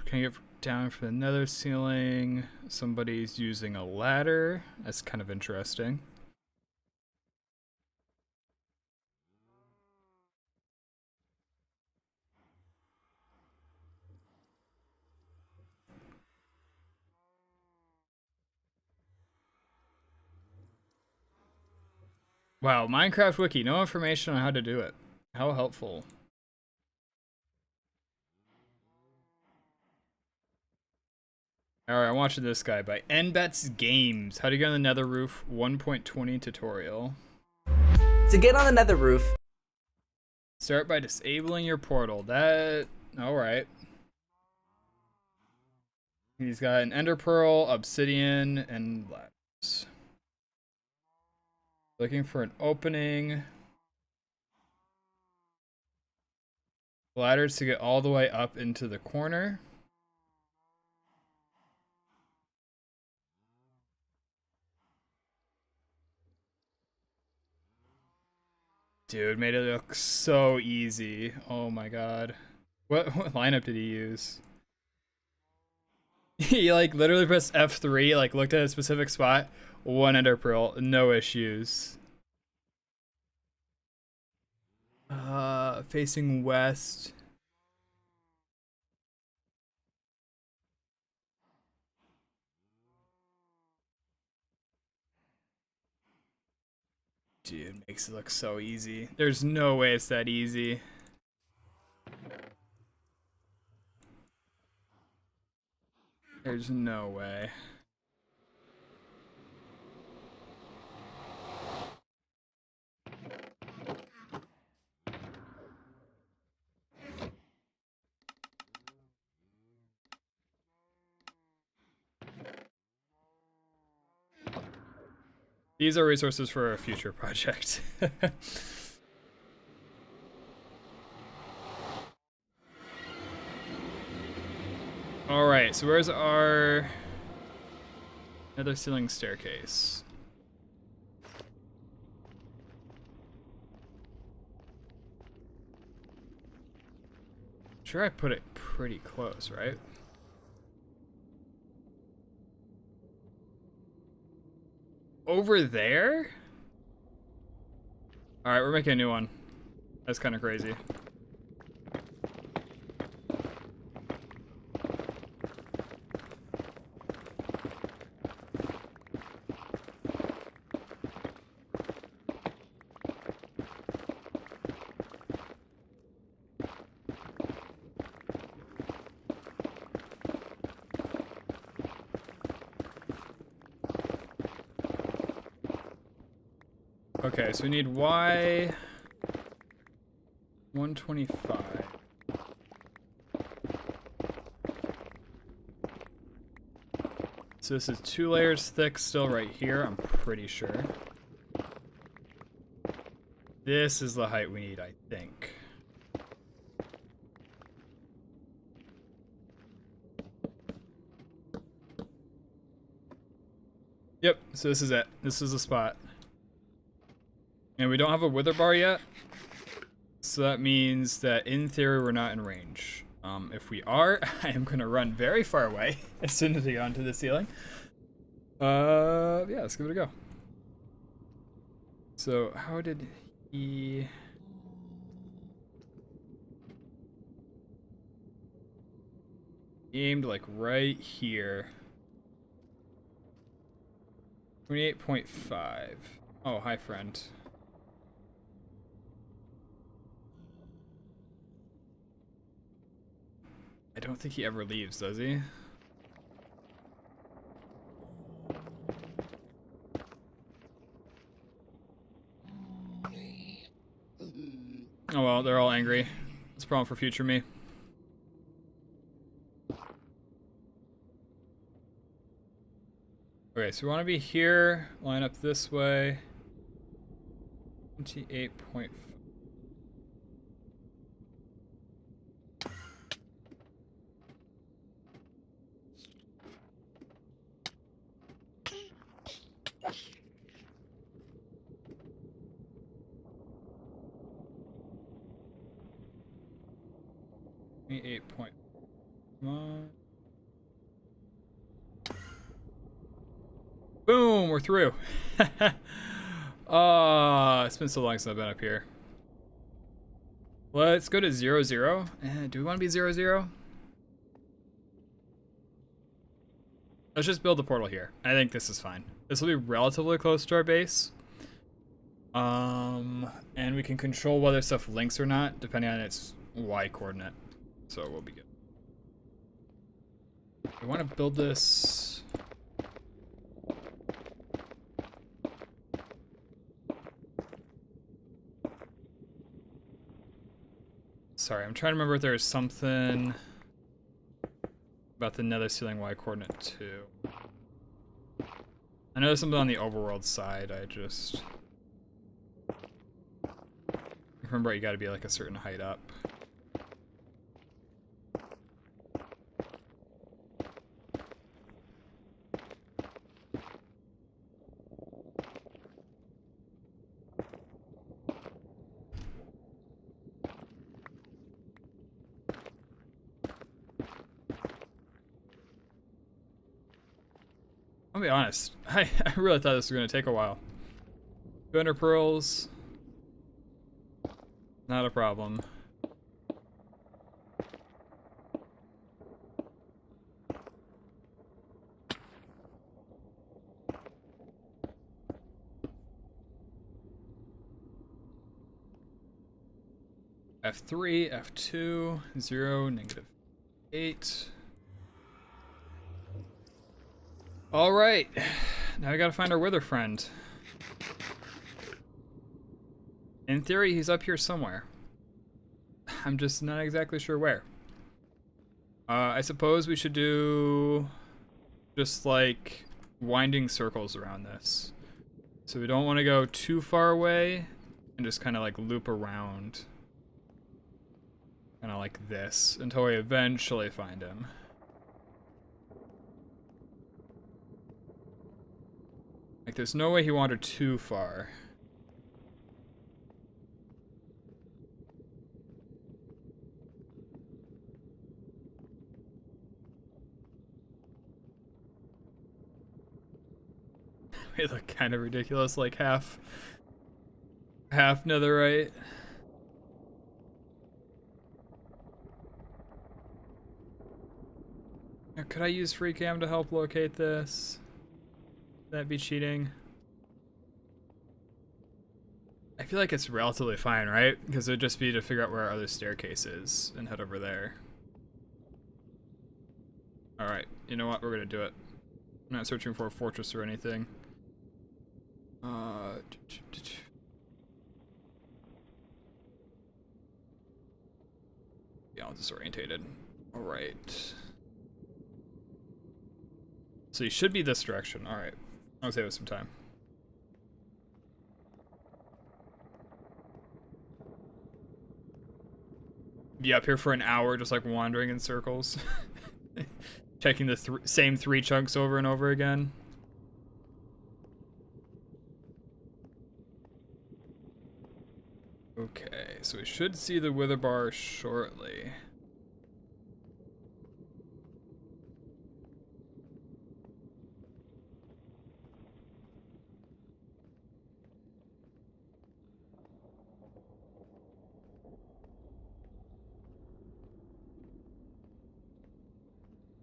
Can you get down for the nether ceiling? Somebody's using a ladder. That's kind of interesting. Wow, Minecraft Wiki, no information on how to do it. How helpful. Alright, I'm watching this guy by NBets Games. How to get on the nether roof 1.20 tutorial. To get on the nether roof, Start by disabling your portal. That... Alright. He's got an ender pearl, obsidian, and ladders. Looking for an opening. Ladders to get all the way up into the corner. Dude, made it look so easy. Oh my god. What lineup did he use? He like literally pressed F3, like looked at a specific spot, one ender pearl, no issues. Facing west. Dude, makes it look so easy. There's no way it's that easy. There's no way. These are resources for a future project. Alright, so where's our nether ceiling staircase? Sure, I put it pretty close, right? Over there? Alright, we're making a new one. That's kind of crazy. Okay, so we need Y 125. So this is 2 layers thick still right here, I'm pretty sure. This is the height we need, I think. Yep, so this is it. This is the spot. And we don't have a wither bar yet, so that means that in theory we're not in range. If we are, I am gonna run very far away as soon as we get onto the ceiling. Yeah, let's give it a go. So how did he... He aimed like right here. 28.5. Oh, hi friend. I don't think he ever leaves, does he? Oh well, they're all angry. That's a problem for future me. Okay, so we want to be here, line up this way. 28.5. 28 point. Come on. Boom, we're through. It's been so long since I've been up here. Let's go to 0, 0. Do we want to be 0, 0? Let's just build a portal here. I think this is fine. This will be relatively close to our base. And we can control whether stuff links or not, depending on its Y coordinate. So we'll be good. We want to build this. Sorry, I'm trying to remember if there's something about the nether ceiling Y coordinate too. I know there's something on the overworld side. I just remember you got to be like a certain height up. I'll be honest, I really thought this was going to take a while. 200 pearls. Not a problem. F3, F2, 0, -8. All right, now we gotta find our wither friend. In theory, he's up here somewhere. I'm just not exactly sure where. I suppose we should do just like winding circles around this. So we don't want to go too far away and just kind of like loop around. Kind of like this until we eventually find him. Like, there's no way he wandered too far. We look kind of ridiculous, like half netherite. Now, could I use freecam to help locate this? That'd be cheating. I feel like it's relatively fine, right? Because it would just be to figure out where our other staircase is and head over there. Alright, you know what? We're gonna do it. I'm not searching for a fortress or anything. Yeah, I'm disorientated. Alright. So you should be this direction. Alright. I'll save us some time. Be up here for an hour just like wandering in circles. Checking the same 3 chunks over and over again. Okay, so we should see the wither bar shortly.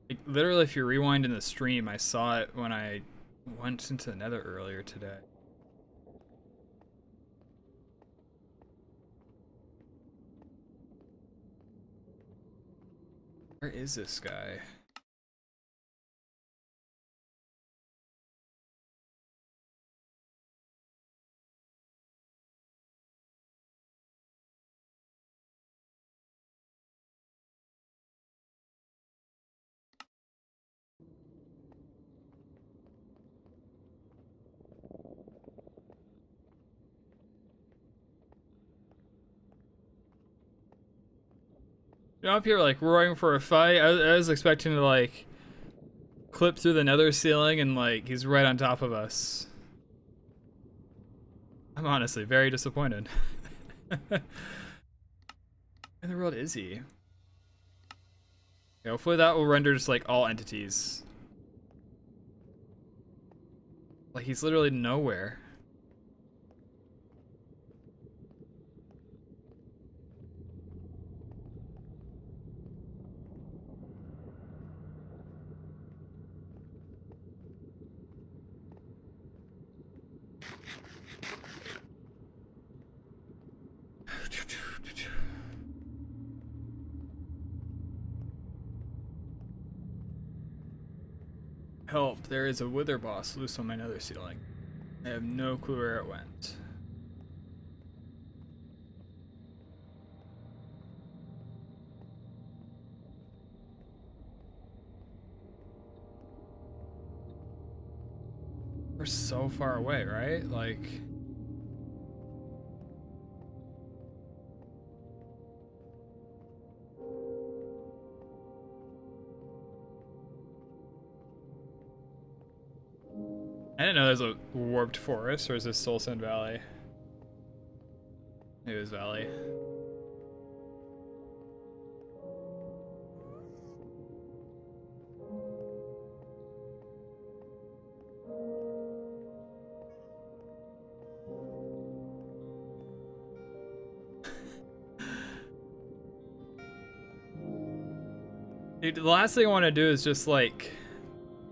Like, literally, if you rewind in the stream, I saw it when I went into the nether earlier today. Where is this guy? You know, up here like roaring for a fight. I was expecting to like clip through the nether ceiling and like he's right on top of us. I'm honestly very disappointed. In the world is he? Okay, hopefully that will render just like all entities. Like he's literally nowhere. Help, there is a wither boss loose on my nether ceiling. I have no clue where it went. We're so far away, right? Like... I didn't know there's a warped forest, or is this Soul Sand Valley? Maybe it was Valley. Dude, the last thing I want to do is just like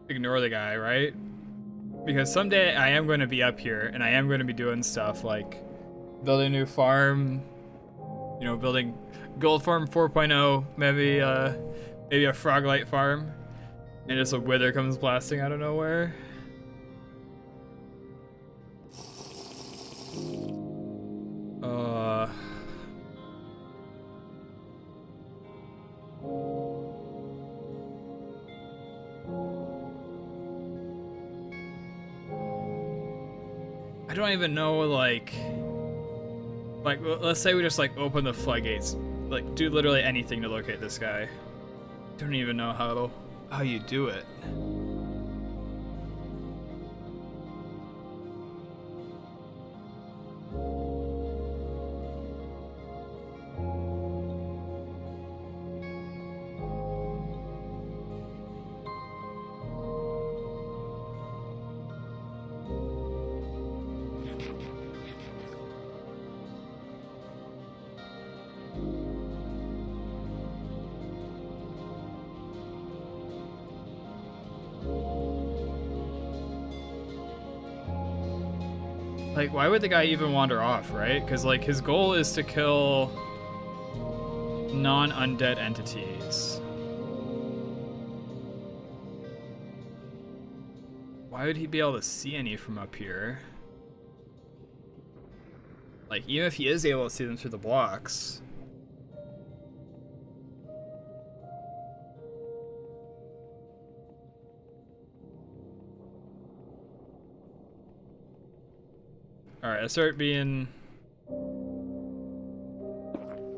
ignore the guy, right? Because someday I am going to be up here and I am going to be doing stuff like building a new farm, you know, building Gold Farm 4.0, maybe maybe a Froglight farm, and just a wither comes blasting out of nowhere. I don't even know, like let's say we just like open the floodgates, like do literally anything to locate this guy. Don't even know how you do it. Like, why would the guy even wander off, right? Because, like, his goal is to kill non-undead entities. Why would he be able to see any from up here? Like, even if he is able to see them through the blocks. Alright, let's start being a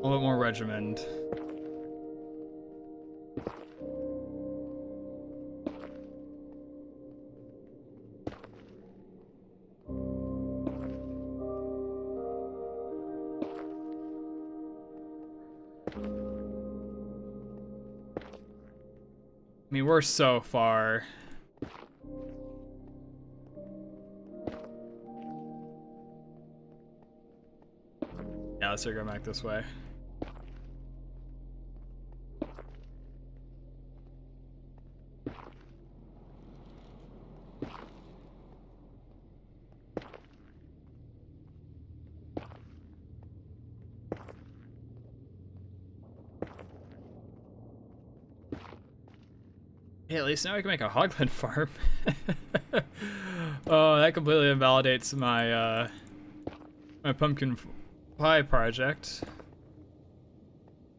little bit more regimented. I mean, we're so far. Yeah, let's go back this way. Yeah, at least now I can make a hogland farm. Oh, that completely invalidates my my pumpkin pie project.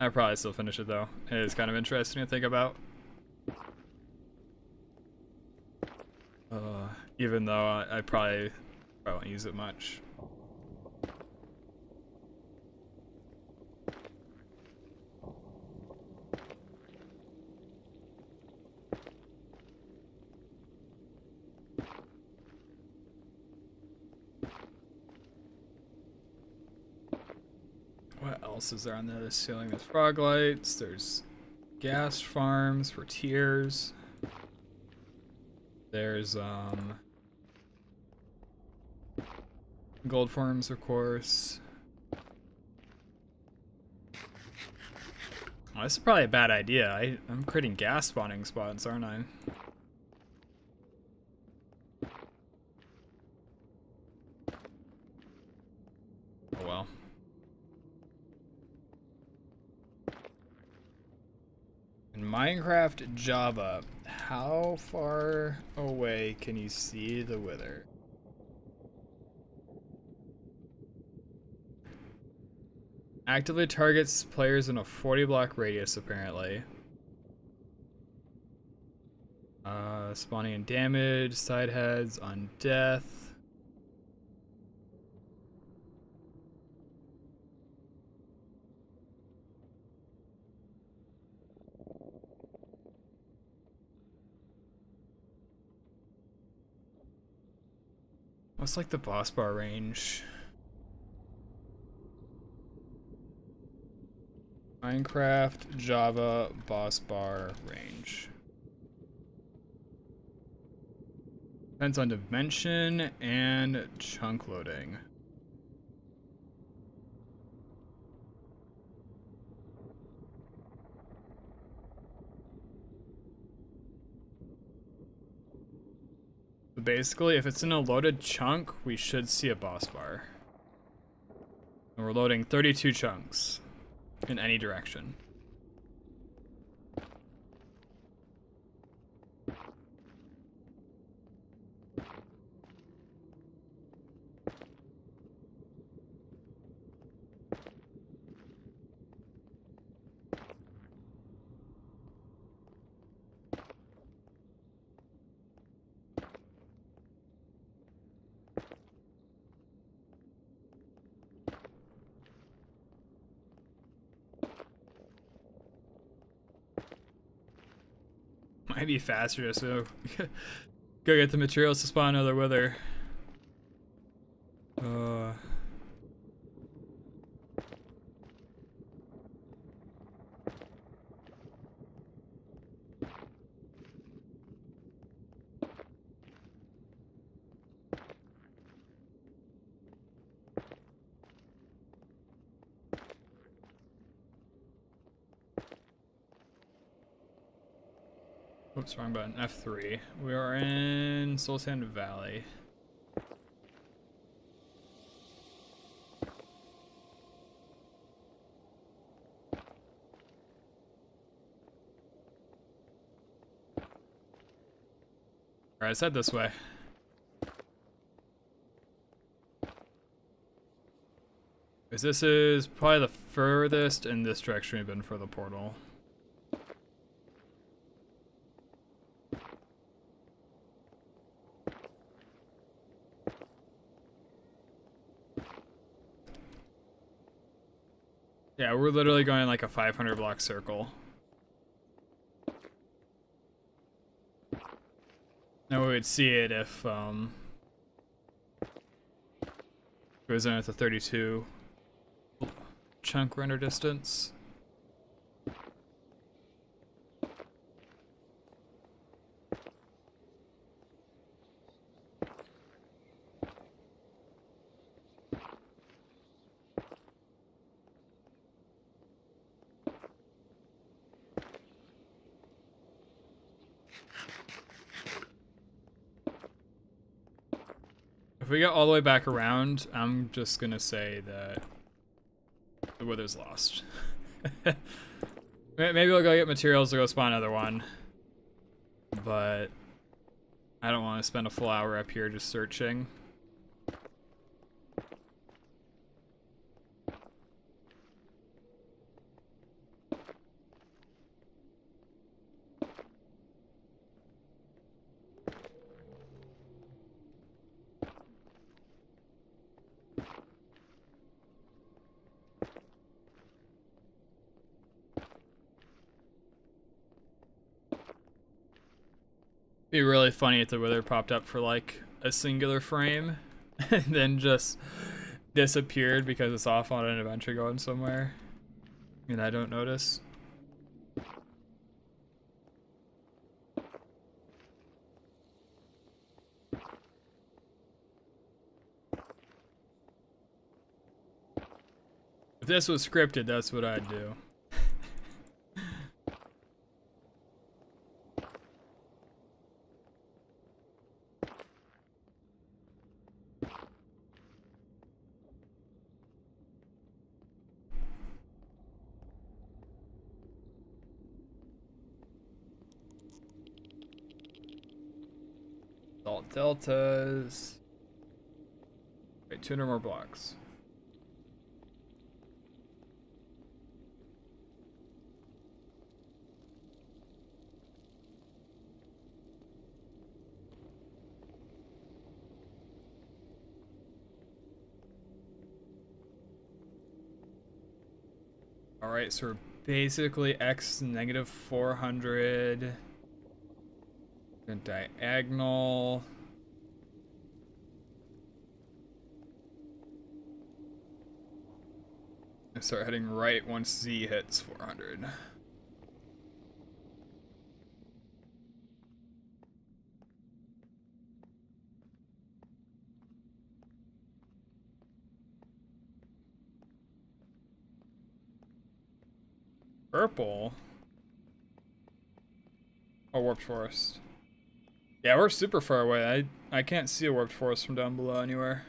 I'll probably still finish it though. It is kind of interesting to think about. Even though I probably won't use it much. What else is there on the other ceiling? There's frog lights, there's gas farms for tiers. There's gold farms, of course. Oh, this is probably a bad idea. I'm creating gas spawning spots, aren't I? Oh well. In Minecraft Java, how far away can you see the wither? Actively targets players in a 40 block radius, apparently. Spawning and damage, side heads on death. What's like the boss bar range? Minecraft Java boss bar range. Depends on dimension and chunk loading. So basically, if it's in a loaded chunk, we should see a boss bar. And we're loading 32 chunks in any direction. Might be faster, so go get the materials to spawn another wither. Oops, wrong button. F3. We are in Soul Sand Valley. Alright, let's head this way. Because this is probably the furthest in this direction we've been for the portal. Yeah, we're literally going like a 500 block circle. Now we would see it if it was in at the 32 chunk render distance. If we get all the way back around, I'm just gonna say that the wither's lost. Maybe we'll go get materials to go spawn another one. But I don't want to spend a full hour up here just searching. Be really funny if the wither popped up for like a singular frame and then just disappeared because it's off on an adventure going somewhere and I don't notice. If this was scripted, that's what I'd do. Salt deltas. Wait, 200 more blocks. Alright, so we're basically x negative 400. Then diagonal. And start heading right once Z hits 400. Purple? Oh, warped forest. Yeah, we're super far away. I can't see a warped forest from down below anywhere.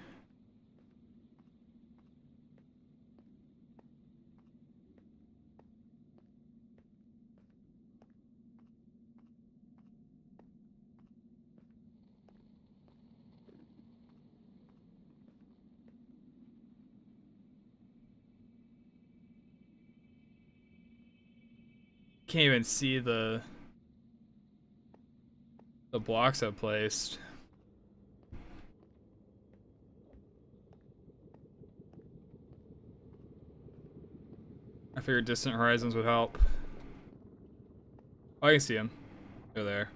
Can't even see the blocks I've placed. I figured distant horizons would help. Oh, I can see them. They're there.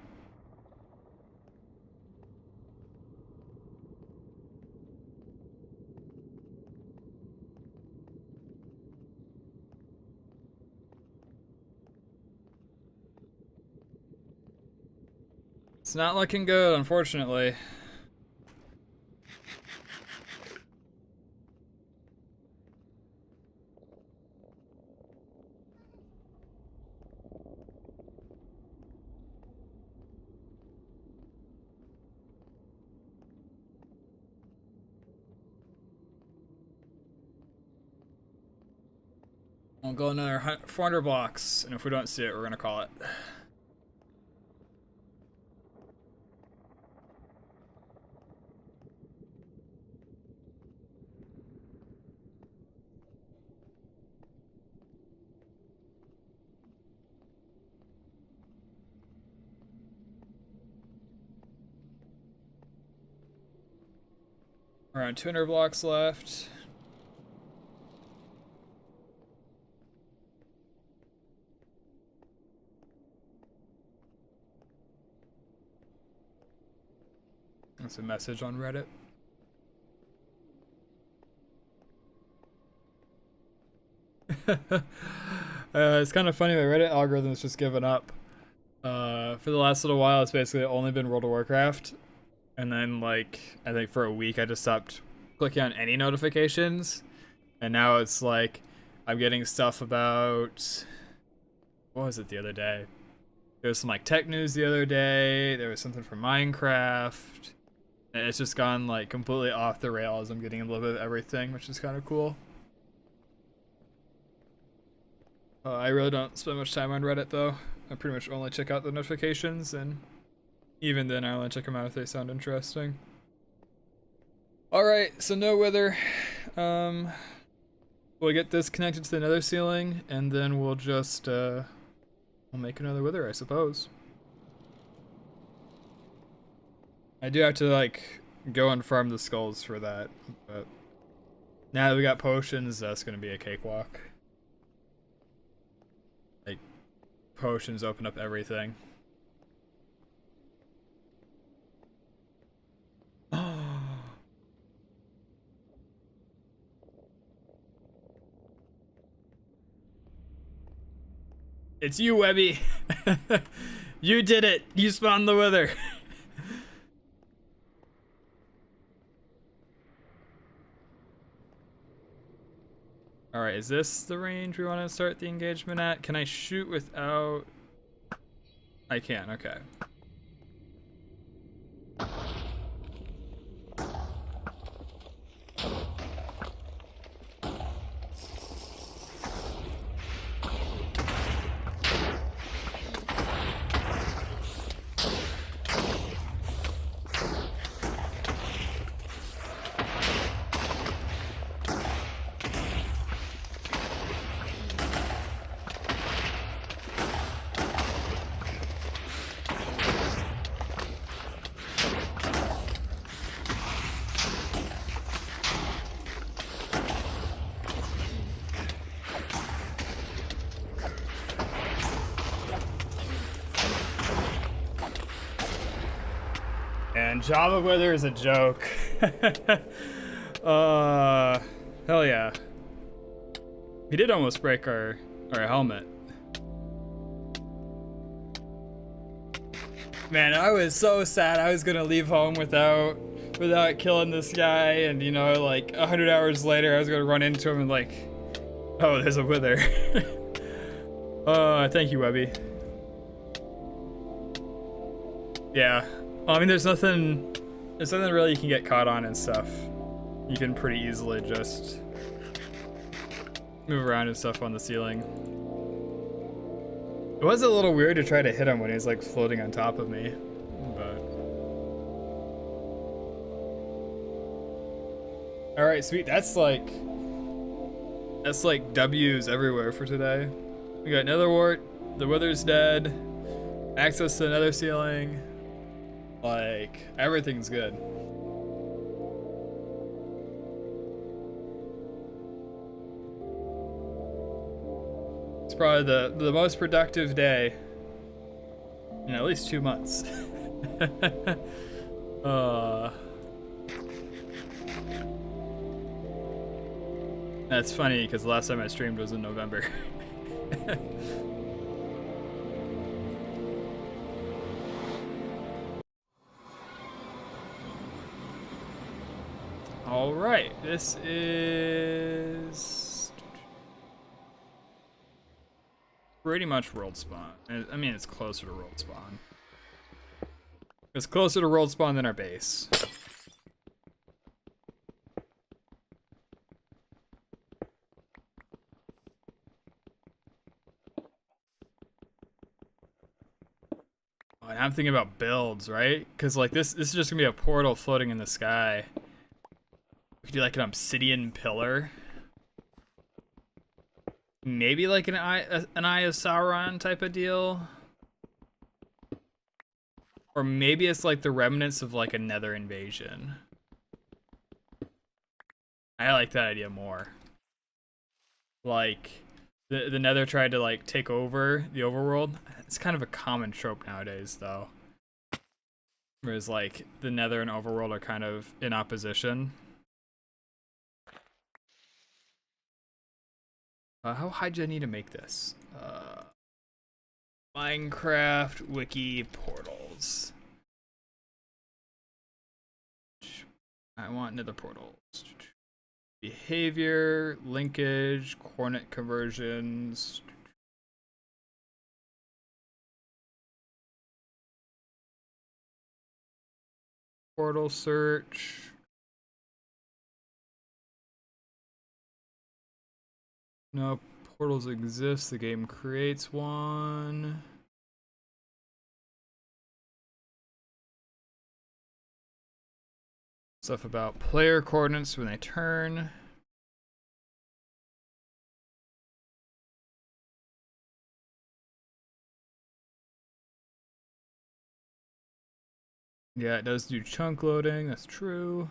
It's not looking good, unfortunately. We'll go another 400 blocks, and if we don't see it, we're gonna call it. Around 200 blocks left. That's a message on Reddit. It's kind of funny, my Reddit algorithm has just given up. For the last little while, it's basically only been World of Warcraft. And then, like, I think for a week, I just stopped clicking on any notifications. And now it's like, I'm getting stuff about... What was it the other day? There was some, like, tech news the other day. There was something from Minecraft. And it's just gone, like, completely off the rails. I'm getting a little bit of everything, which is kind of cool. I really don't spend much time on Reddit, though. I pretty much only check out the notifications, and even then I only check them out if they sound interesting. Alright, so no wither. We'll get this connected to the nether ceiling, and then we'll just, we'll make another wither, I suppose. I do have to, like, go and farm the skulls for that, but now that we got potions, that's gonna be a cakewalk. Like, potions open up everything. It's you, Webby. You did it. You spawned the wither. Alright, is this the range we want to start the engagement at? Can I shoot without... I can, okay. And Java weather is a joke. Hell yeah. He did almost break our helmet. Man, I was so sad. I was gonna leave home without killing this guy, and you know, like 100 hours later, I was gonna run into him and like, oh, there's a wither. Thank you, Webby. Yeah. I mean, there's nothing really you can get caught on and stuff. You can pretty easily just move around and stuff on the ceiling. It was a little weird to try to hit him when he was like floating on top of me, but... Alright, sweet. That's like W's everywhere for today. We got Netherwart, the wither's dead, access to the nether ceiling. Like, everything's good. It's probably the most productive day in at least 2 months. That's funny because the last time I streamed was in November. All right, this is pretty much world spawn. I mean, it's closer to world spawn. It's closer to world spawn than our base. Oh, and I'm thinking about builds, right? Because like this is just gonna be a portal floating in the sky. We could do like an obsidian pillar. Maybe like an Eye of Sauron type of deal. Or maybe it's like the remnants of like a nether invasion. I like that idea more. Like the nether tried to like take over the overworld. It's kind of a common trope nowadays though. Whereas like the nether and overworld are kind of in opposition. How high do I need to make this? Minecraft wiki portals. I want nether portals. Behavior, linkage, coordinate conversions. Portal search. No, portals exist. The game creates one. Stuff about player coordinates when they turn. Yeah, it does do chunk loading. That's true.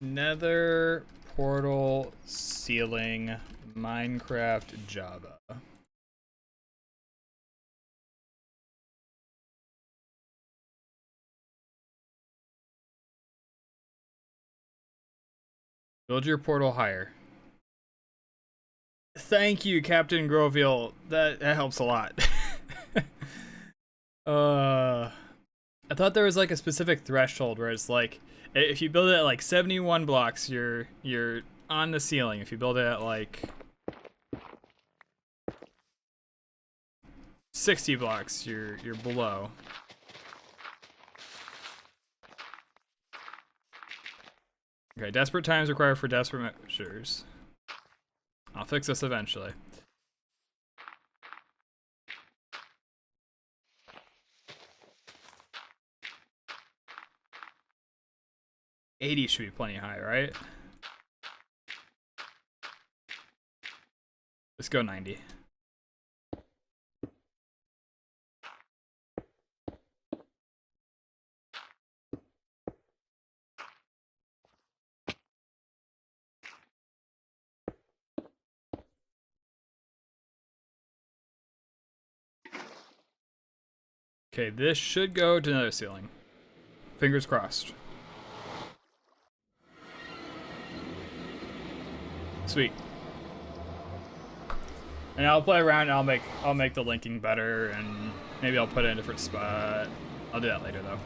Nether portal ceiling Minecraft Java. Build your portal higher. Thank you, Captain Groville. That helps a lot. I thought there was like a specific threshold where it's like if you build it at like 71 blocks, you're on the ceiling. If you build it at like 60 blocks, you're below. Okay, desperate times require for desperate measures. I'll fix this eventually. $80 should be plenty high, right? Let's go 90. Okay, this should go to another ceiling. Fingers crossed. Sweet. And I'll play around and I'll make the linking better, and maybe I'll put it in a different spot. I'll do that later though.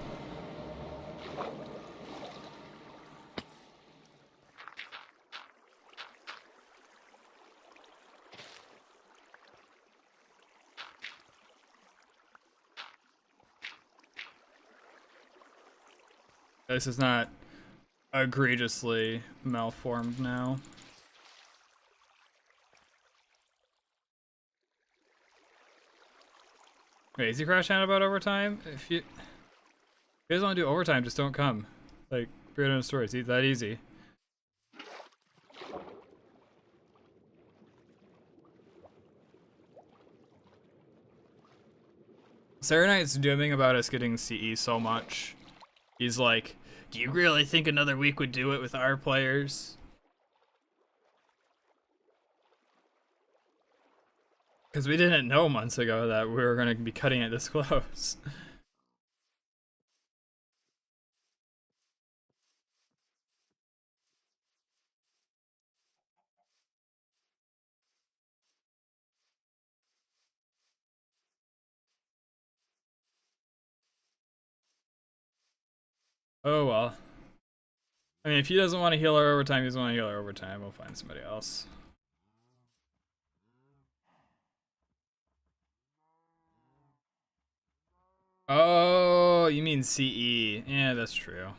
This is not egregiously malformed now. Wait, is he crash out about overtime? If you guys want to do overtime, just don't come. Like, period of story. It's that easy. Serenite's dooming about us getting CE so much. He's like, do you really think another week would do it with our players? Because we didn't know months ago that we were going to be cutting it this close. Oh well. I mean, if he doesn't want to heal our overtime, he doesn't want to heal our overtime. We'll find somebody else. Oh, you mean CE. Yeah, that's true.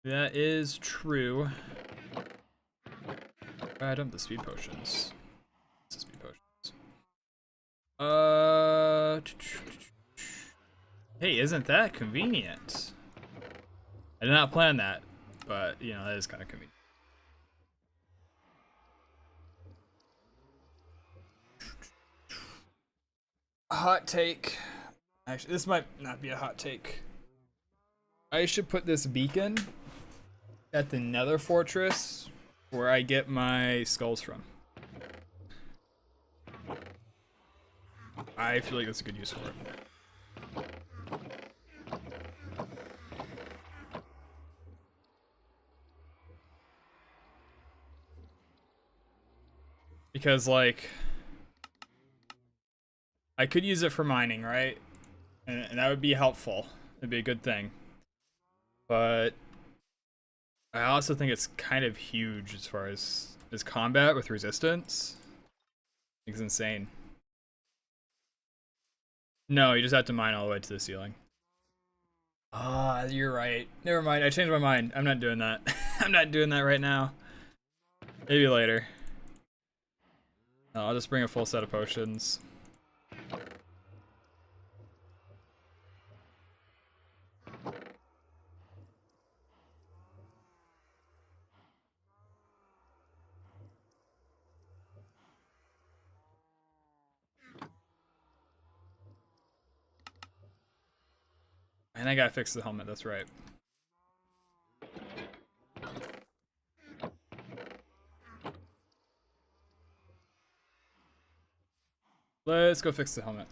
That is true. I dump the speed potions. What's the speed potions? Hey, isn't that convenient? I did not plan that, but you know, that is kind of convenient. A hot take. Actually, this might not be a hot take. I should put this beacon at the Nether fortress where I get my skulls from. I feel like that's a good use for it. Because, like, I could use it for mining, right? And that would be helpful. It'd be a good thing. But I also think it's kind of huge as far as combat with resistance. It's insane. No, you just have to mine all the way to the ceiling. Ah, you're right. Never mind, I changed my mind. I'm not doing that. I'm not doing that right now. Maybe later. No, I'll just bring a full set of potions. And I gotta fix the helmet, that's right. Let's go fix the helmet.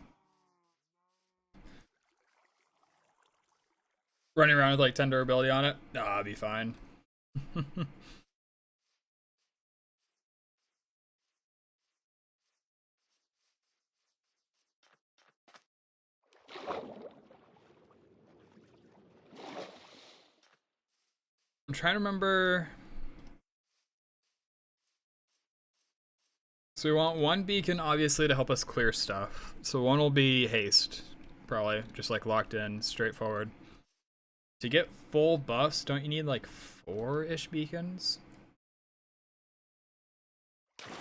Running around with like 10 durability on it? Nah, I'll be fine. I'm trying to remember. So we want one beacon, obviously, to help us clear stuff. So one will be haste, probably, just like locked in, straightforward. To get full buffs, don't you need like 4-ish beacons?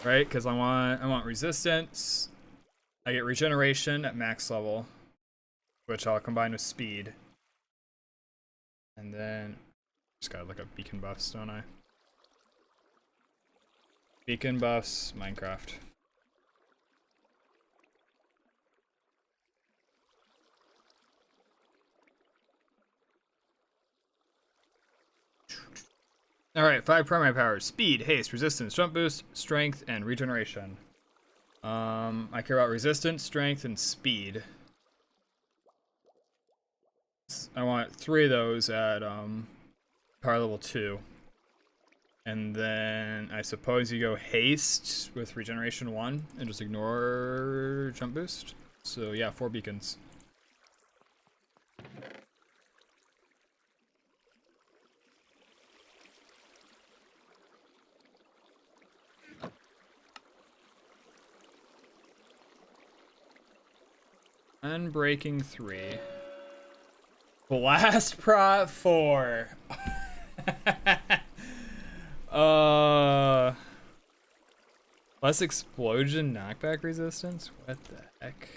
Right, because I want resistance. I get regeneration at max level, which I'll combine with speed. And then just gotta look up beacon buffs, don't I? Beacon buffs, Minecraft. Alright, 5 primary powers. Speed, haste, resistance, jump boost, strength, and regeneration. I care about resistance, strength, and speed. I want 3 of those at power level 2. And then I suppose you go haste with regeneration 1 and just ignore jump boost. So yeah, 4 beacons. Unbreaking 3. Blast Prot 4. Less explosion knockback resistance? What the heck?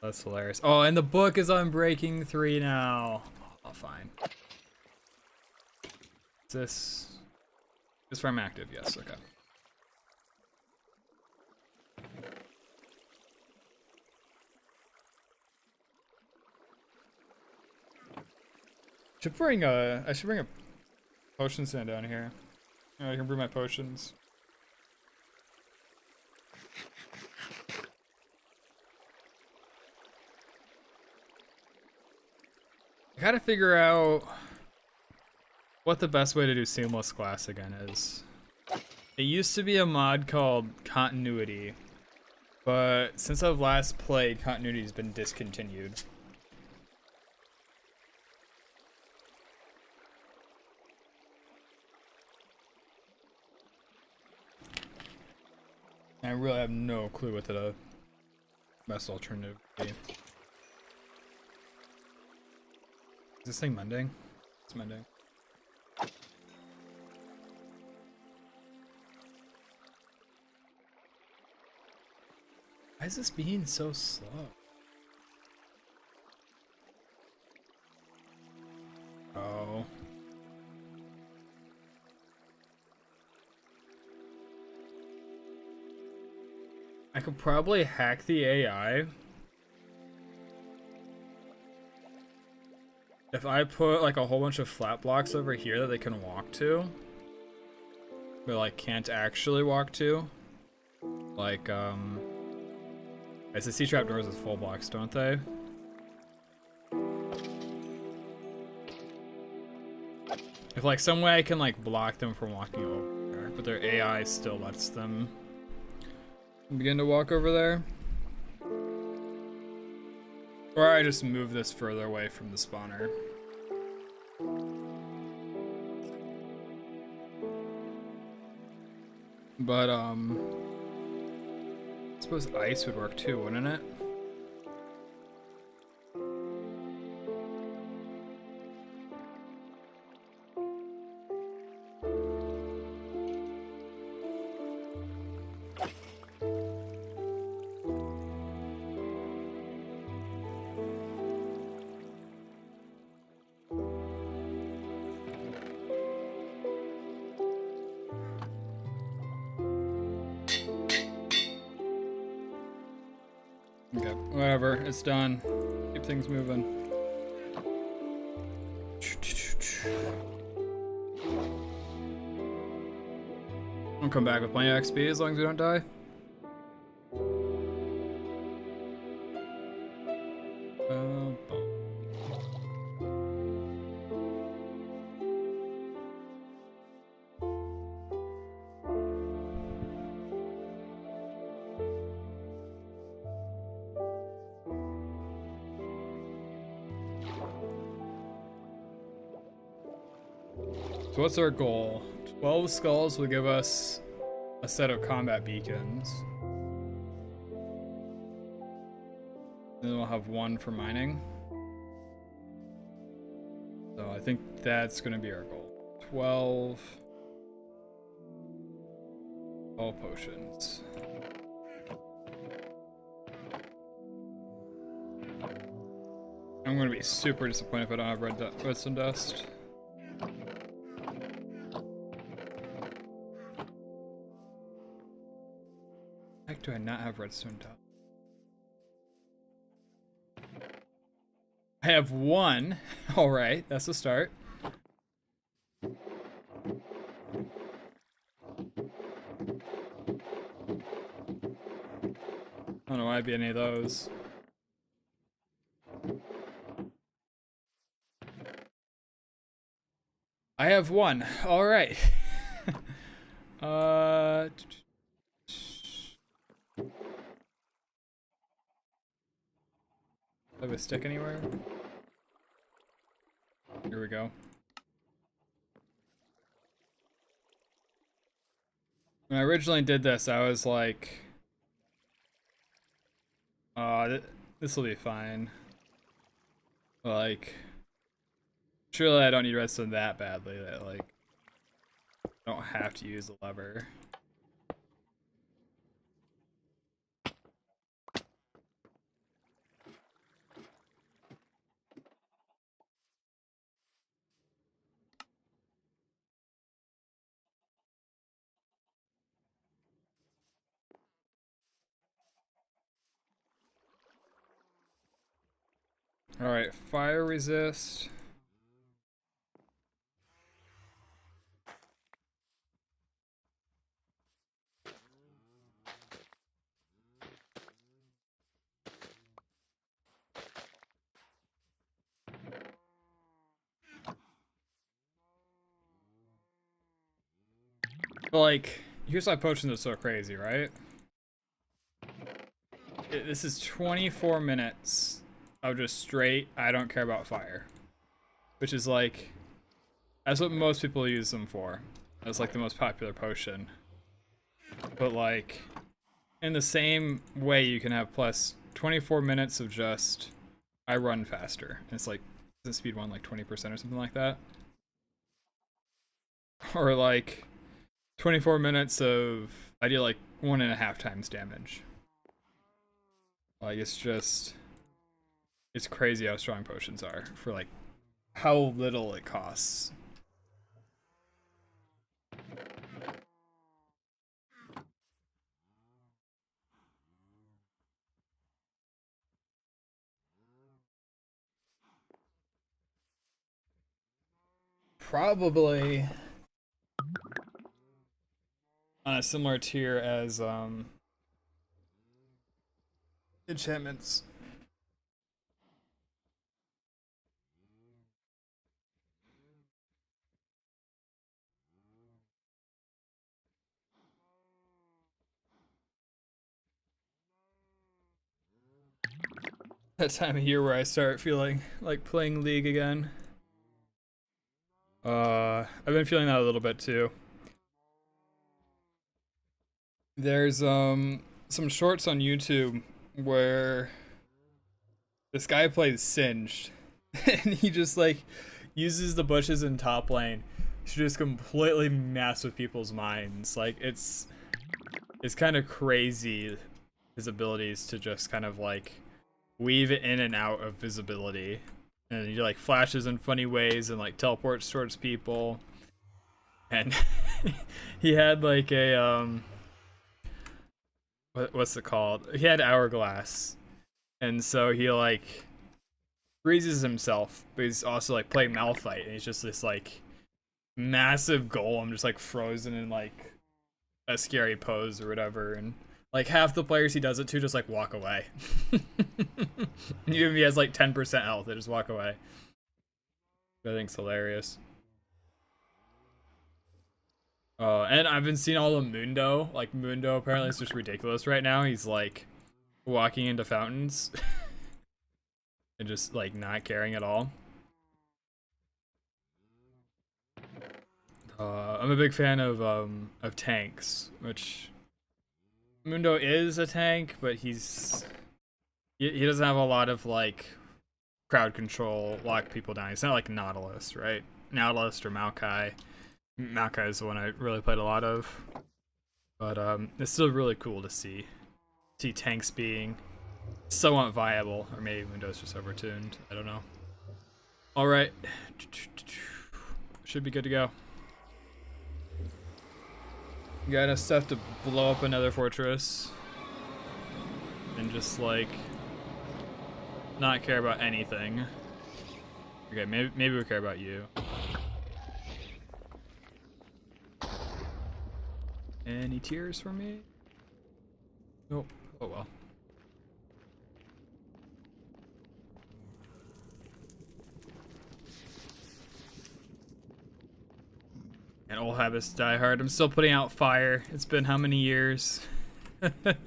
That's hilarious. Oh, and the book is Unbreaking 3 now. Oh, fine. Is this farm active? Yes, okay. I should bring a potion stand down here. I can brew my potions. I gotta figure out what the best way to do seamless glass again is. It used to be a mod called Continuity, but since I've last played, Continuity has been discontinued. I really have no clue what the best alternative would be. Is this thing mending? It's mending. Why is this being so slow? Oh. I could probably hack the AI. If I put like a whole bunch of flat blocks over here that they can walk to, but like can't actually walk to. Like, SSC trapdoors with full blocks, don't they? If like some way I can like block them from walking over there, but their AI still lets them begin to walk over there. Or I just move this further away from the spawner. But I suppose ice would work too, wouldn't it? Okay, whatever, it's done. Keep things moving. I'll come back with plenty of XP as long as we don't die. So what's our goal? 12 skulls will give us a set of combat beacons. And then we'll have one for mining. So I think that's going to be our goal. 12 potions. I'm going to be super disappointed if I don't have redstone dust. Heck, do I not have redstone dust? I have one. All right, that's a start. I don't know why I'd be any of those. I have one. All right. Have a stick anywhere? Here we go. When I originally did this, I was like, this will be fine. Like, surely I don't need redstone that badly that, like, I don't have to use the lever. Alright, fire resist. But like, here's why potions are so crazy, right? This is 24 minutes of just straight, I don't care about fire. Which is like, that's what most people use them for. That's like the most popular potion. But like, in the same way you can have plus 24 minutes of just, I run faster. And it's like, the speed one like 20% or something like that. Or like, 24 minutes of, I do like 1.5 times damage. Like, it's just, it's crazy how strong potions are for like how little it costs. Probably on a similar tier as enchantments. That time of year where I start feeling like playing League again. I've been feeling that a little bit too. There's some shorts on YouTube where this guy plays Singed and he just like uses the bushes in top lane to just completely mess with people's minds. Like it's kind of crazy, his abilities to just kind of like weave it in and out of visibility, and he like flashes in funny ways and like teleports towards people. And he had like a what's it called? He had hourglass, and so he like freezes himself, but he's also like playing Malphite, and he's just this like massive golem just like frozen in like a scary pose or whatever, and like half the players he does it to just like walk away. Even if he has like 10% health, they just walk away. I think it's hilarious. And I've been seeing all the Mundo. Like Mundo apparently is just ridiculous right now. He's like walking into fountains and just like not caring at all. I'm a big fan of tanks, which Mundo is a tank, but he doesn't have a lot of like crowd control, lock people down. He's not like Nautilus, right? Nautilus or Maokai. Maokai is the one I really played a lot of. But it's still really cool to see tanks being somewhat viable, or maybe Mundo's just overtuned. I don't know. All right, should be good to go. Got enough stuff to blow up another fortress, and just like not care about anything. Okay, maybe we care about you. Any tears for me? Nope. Oh well. And old habits die hard. I'm still putting out fire. It's been how many years? Back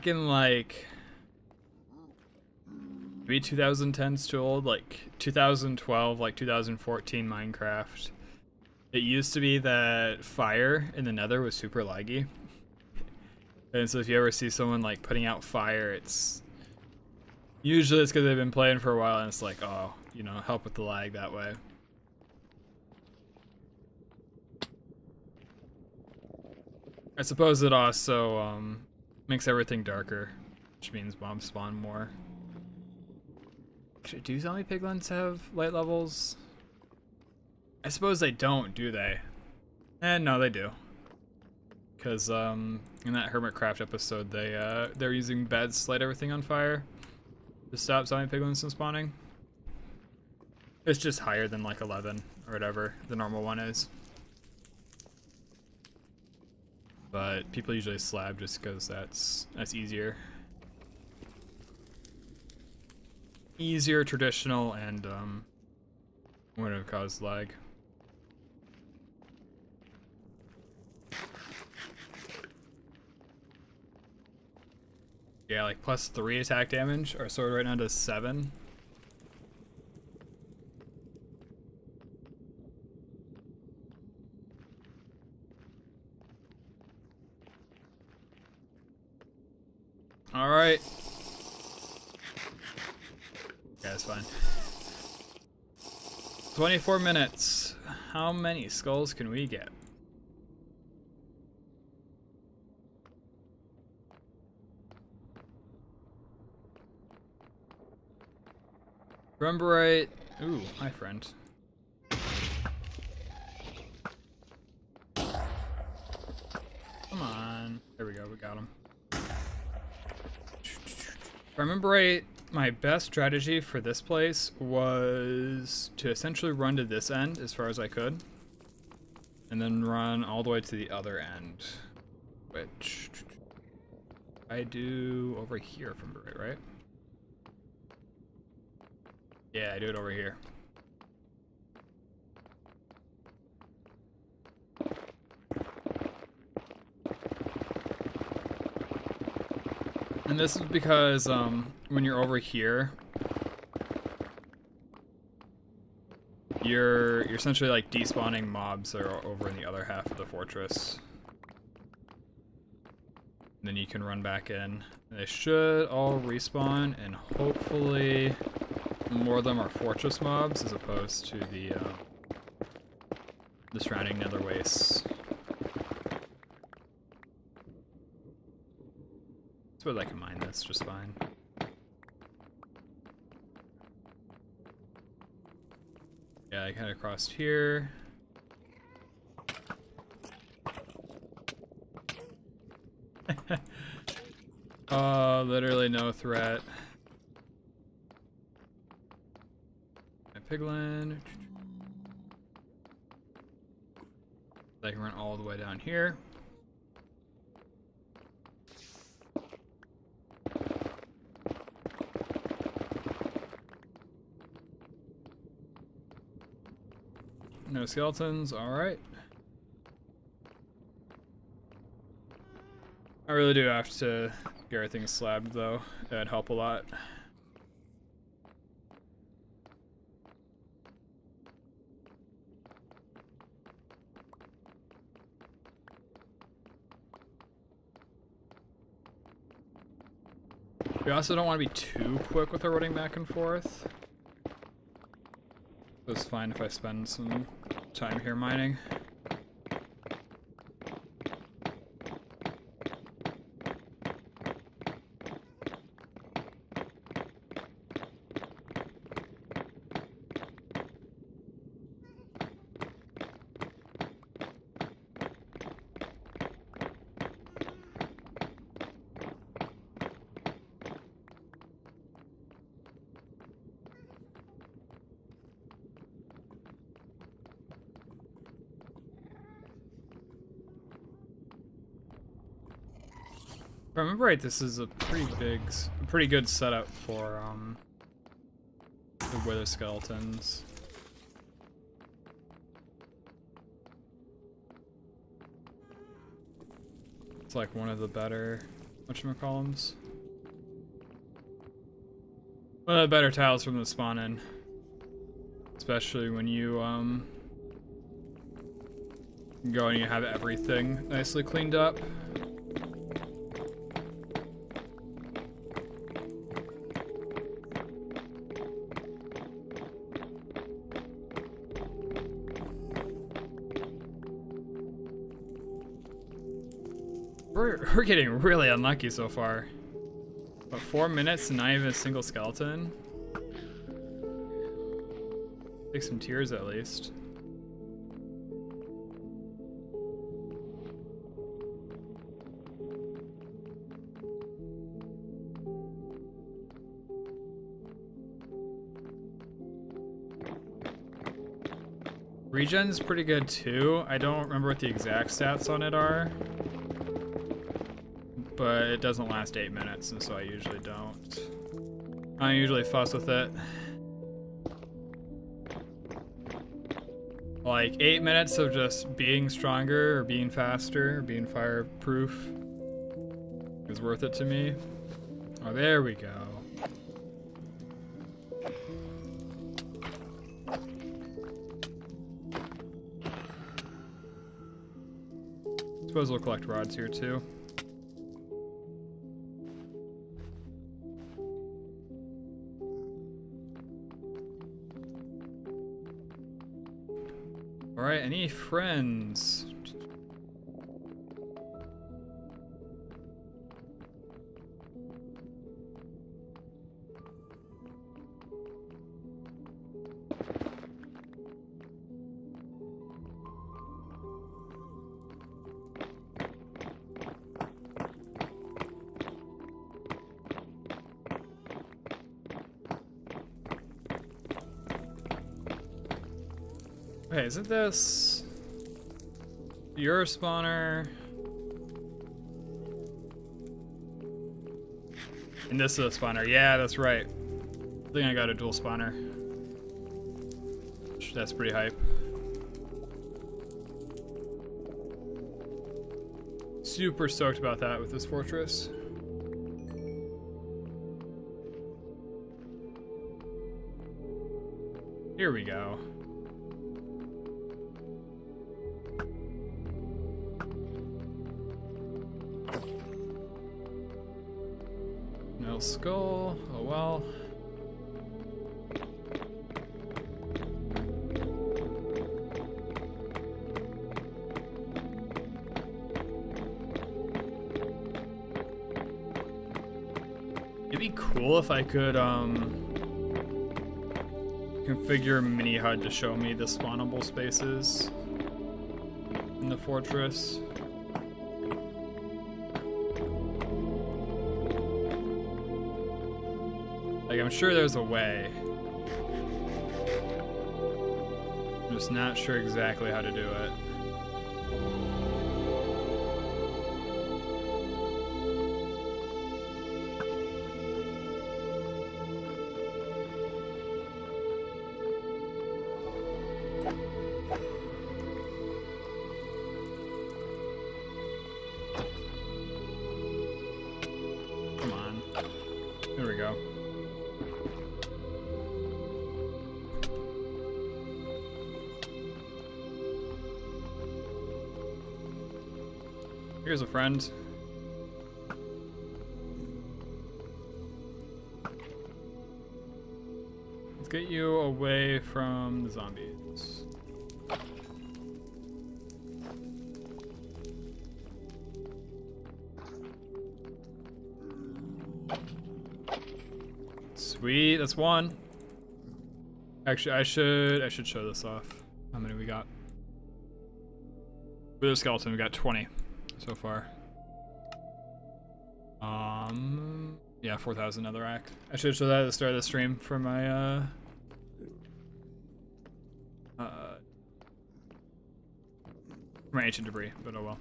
in like maybe 2010's too old, like 2012, like 2014 Minecraft. It used to be that fire in the Nether was super laggy. And so if you ever see someone like putting out fire, it's usually it's because they've been playing for a while and it's like, oh, you know, help with the lag that way. I suppose it also makes everything darker, which means mobs spawn more. Actually, do zombie piglins have light levels? I suppose they don't, do they? No, they do. Because in that Hermitcraft episode, they're using beds to light everything on fire to stop zombie piglins from spawning. It's just higher than like 11 or whatever the normal one is. But people usually slab just because that's easier. Easier, traditional, and wouldn't have caused lag. Yeah, like +3 attack damage. Our sword right now does 7. All right. Yeah, that's fine. 24 minutes. How many skulls can we get? Remember right. Ooh, hi friend. Come on. There we go, we got him. If I remember right, my best strategy for this place was to essentially run to this end as far as I could, and then run all the way to the other end, which I do over here, if I remember right? Yeah, I do it over here. And this is because when you're over here, you're essentially like despawning mobs that are over in the other half of the fortress. And then you can run back in. They should all respawn, and hopefully more of them are fortress mobs as opposed to the surrounding nether wastes. I suppose I can mine this just fine. Yeah, I kind of crossed here. Literally no threat. My piglin. I can run all the way down here. No skeletons, alright. I really do have to get everything slabbed though. That'd help a lot. We also don't want to be too quick with our running back and forth. So it's fine if I spend some time here mining. If I remember right, this is a pretty good setup for the wither skeletons. It's like one of the better whatchamacallums. One of the better tiles from the spawn in. Especially when you go and you have everything nicely cleaned up. We're getting really unlucky so far. But 4 minutes and not even a single skeleton? Take some tears at least. Regen's pretty good too. I don't remember what the exact stats on it are. But it doesn't last 8 minutes, and so I usually don't. I don't usually fuss with it. Like 8 minutes of just being stronger or being faster or being fireproof is worth it to me. Oh, there we go. Suppose we'll collect rods here too. Alright, any friends? Okay, isn't this your spawner? And this is a spawner. Yeah, that's right. I think I got a dual spawner. That's pretty hype. Super stoked about that with this fortress. Here we go. No skull. Oh well. It'd be cool if I could configure mini HUD to show me the spawnable spaces in the fortress. Like, I'm sure there's a way. I'm just not sure exactly how to do it. Come on. There we go. Here's a friend. Let's get you away from the zombies. Sweet, that's one. Actually, I should show this off. How many we got? With the skeleton, we got 20 so far. Yeah, 4,000 netherrack. I should show that at the start of the stream for my ancient debris, but oh well.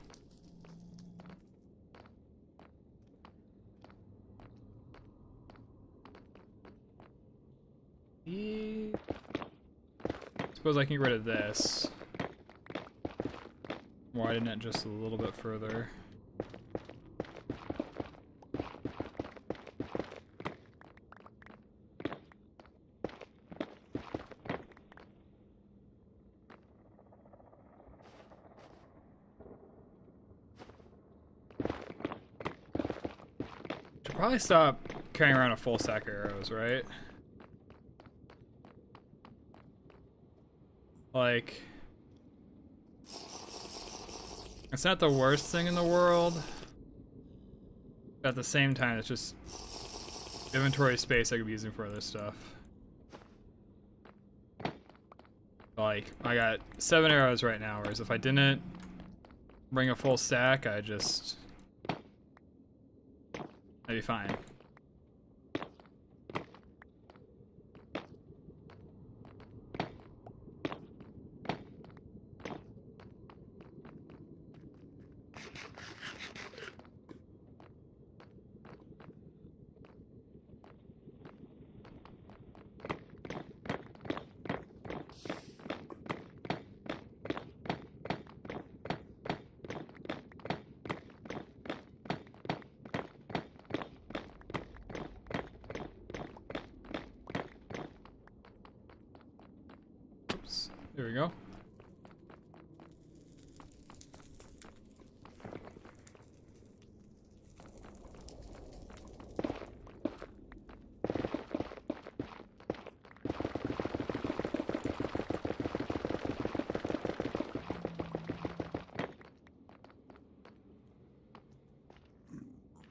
Suppose I can get rid of this. Widen it just a little bit further. Should probably stop carrying around a full stack of arrows, right? Like, it's not the worst thing in the world. At the same time, it's just inventory space I could be using for other stuff. Like, I got 7 arrows right now, whereas if I didn't bring a full stack, I'd be fine. There we go.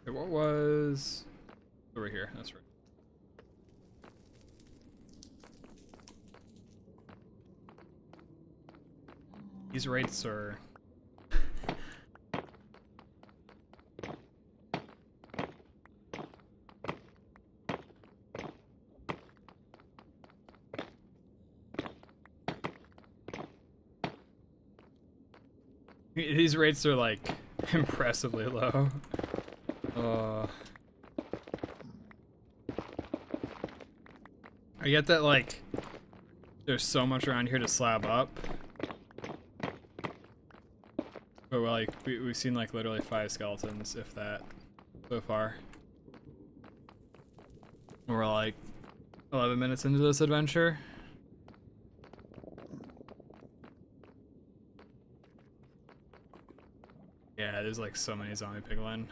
Okay, what was over here? That's right. These rates are... These rates are like impressively low. I get that like there's so much around here to slab up. But like we've seen like literally 5 skeletons, if that, so far. We're like 11 minutes into this adventure. Yeah, there's like so many zombie piglin.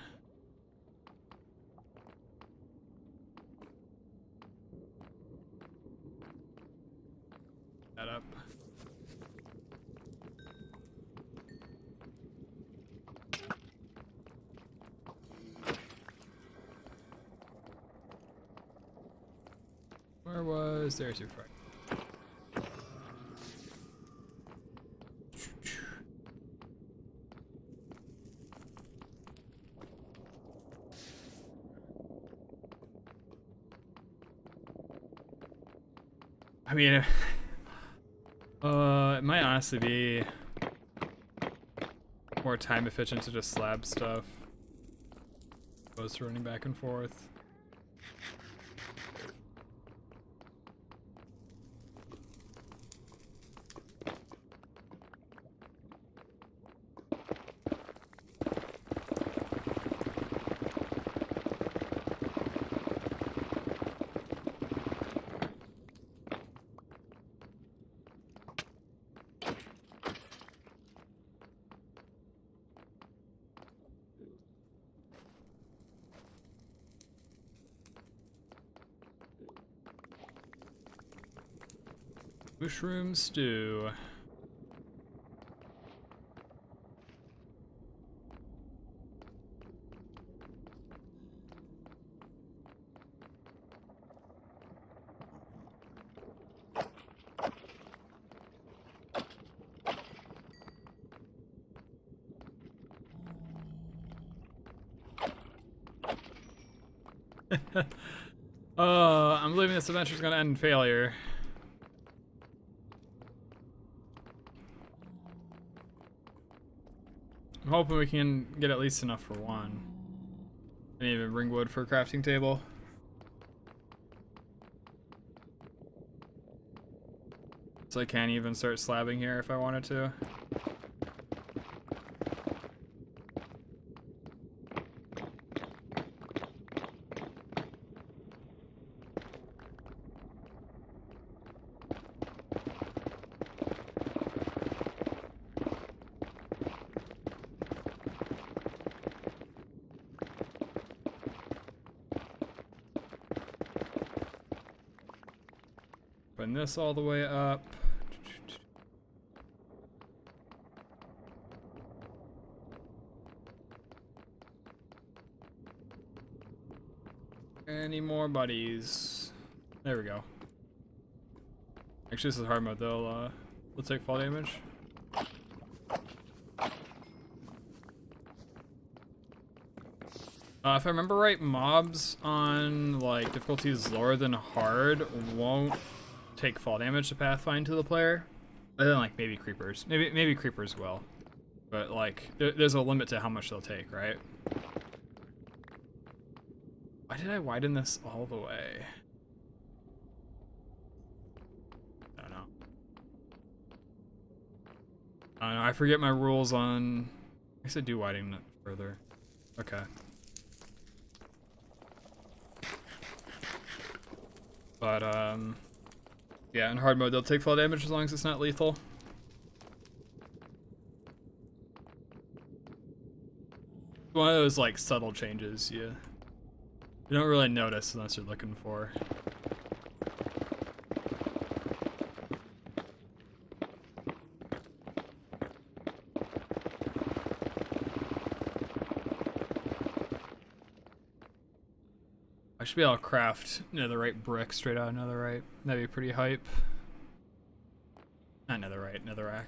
That up. Where was there's your friend? I mean, it might honestly be more time efficient to just slab stuff opposed to running back and forth. Mushroom stew. I'm believing this adventure is gonna end in failure. I'm hoping we can get at least enough for one. I didn't even bring wood for a crafting table. So I can't even start slabbing here if I wanted to. Putting this all the way up. Any more buddies? There we go. Actually, this is hard mode. They'll take fall damage. If I remember right, mobs on like difficulties lower than hard won't take fall damage to pathfind to the player. Other than like maybe creepers. Maybe creepers will. But like there's a limit to how much they'll take, right? Why did I widen this all the way? I don't know. I don't know. I forget my rules on. I guess I do widen it further. Okay. But yeah, in hard mode they'll take fall damage as long as it's not lethal. One of those like subtle changes, yeah. You don't really notice unless you're looking for. I should be able to craft netherite brick straight out of netherite. That'd be pretty hype. Not netherite, netherrack.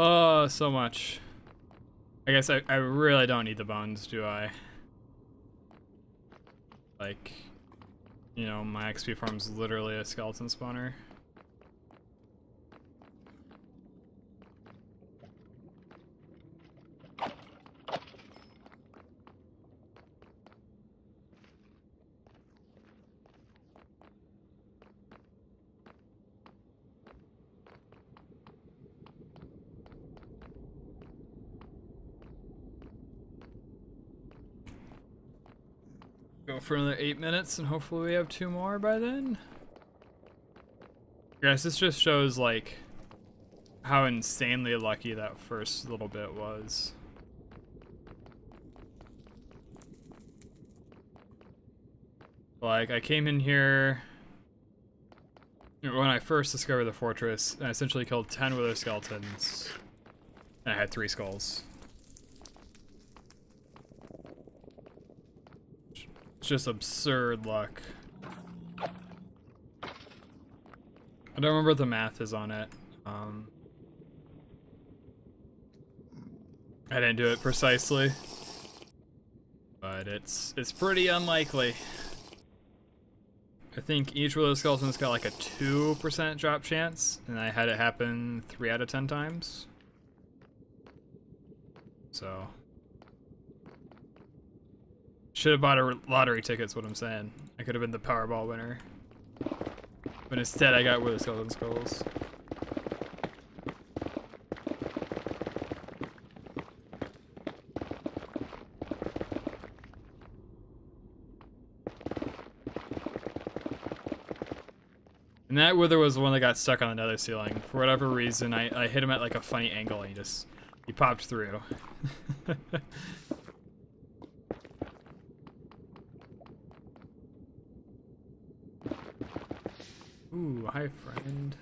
Oh, so much. I guess I really don't need the bones, do I? Like, you know, my XP farm's literally a skeleton spawner. Go for another 8 minutes and hopefully we have 2 more by then. Guys, this just shows like how insanely lucky that first little bit was. Like, I came in here when I first discovered the fortress and I essentially killed 10 wither skeletons and I had 3 skulls. It's just absurd luck. I don't remember what the math is on it. I didn't do it precisely, but it's pretty unlikely. I think each one of those skeletons got like a 2% drop chance, and I had it happen 3 out of 10 times. So. Should have bought a lottery ticket's what I'm saying. I could have been the Powerball winner. But instead I got wither skeleton skulls. And that wither was the one that got stuck on the nether ceiling. For whatever reason, I hit him at like a funny angle and he popped through. Ooh, hi friend.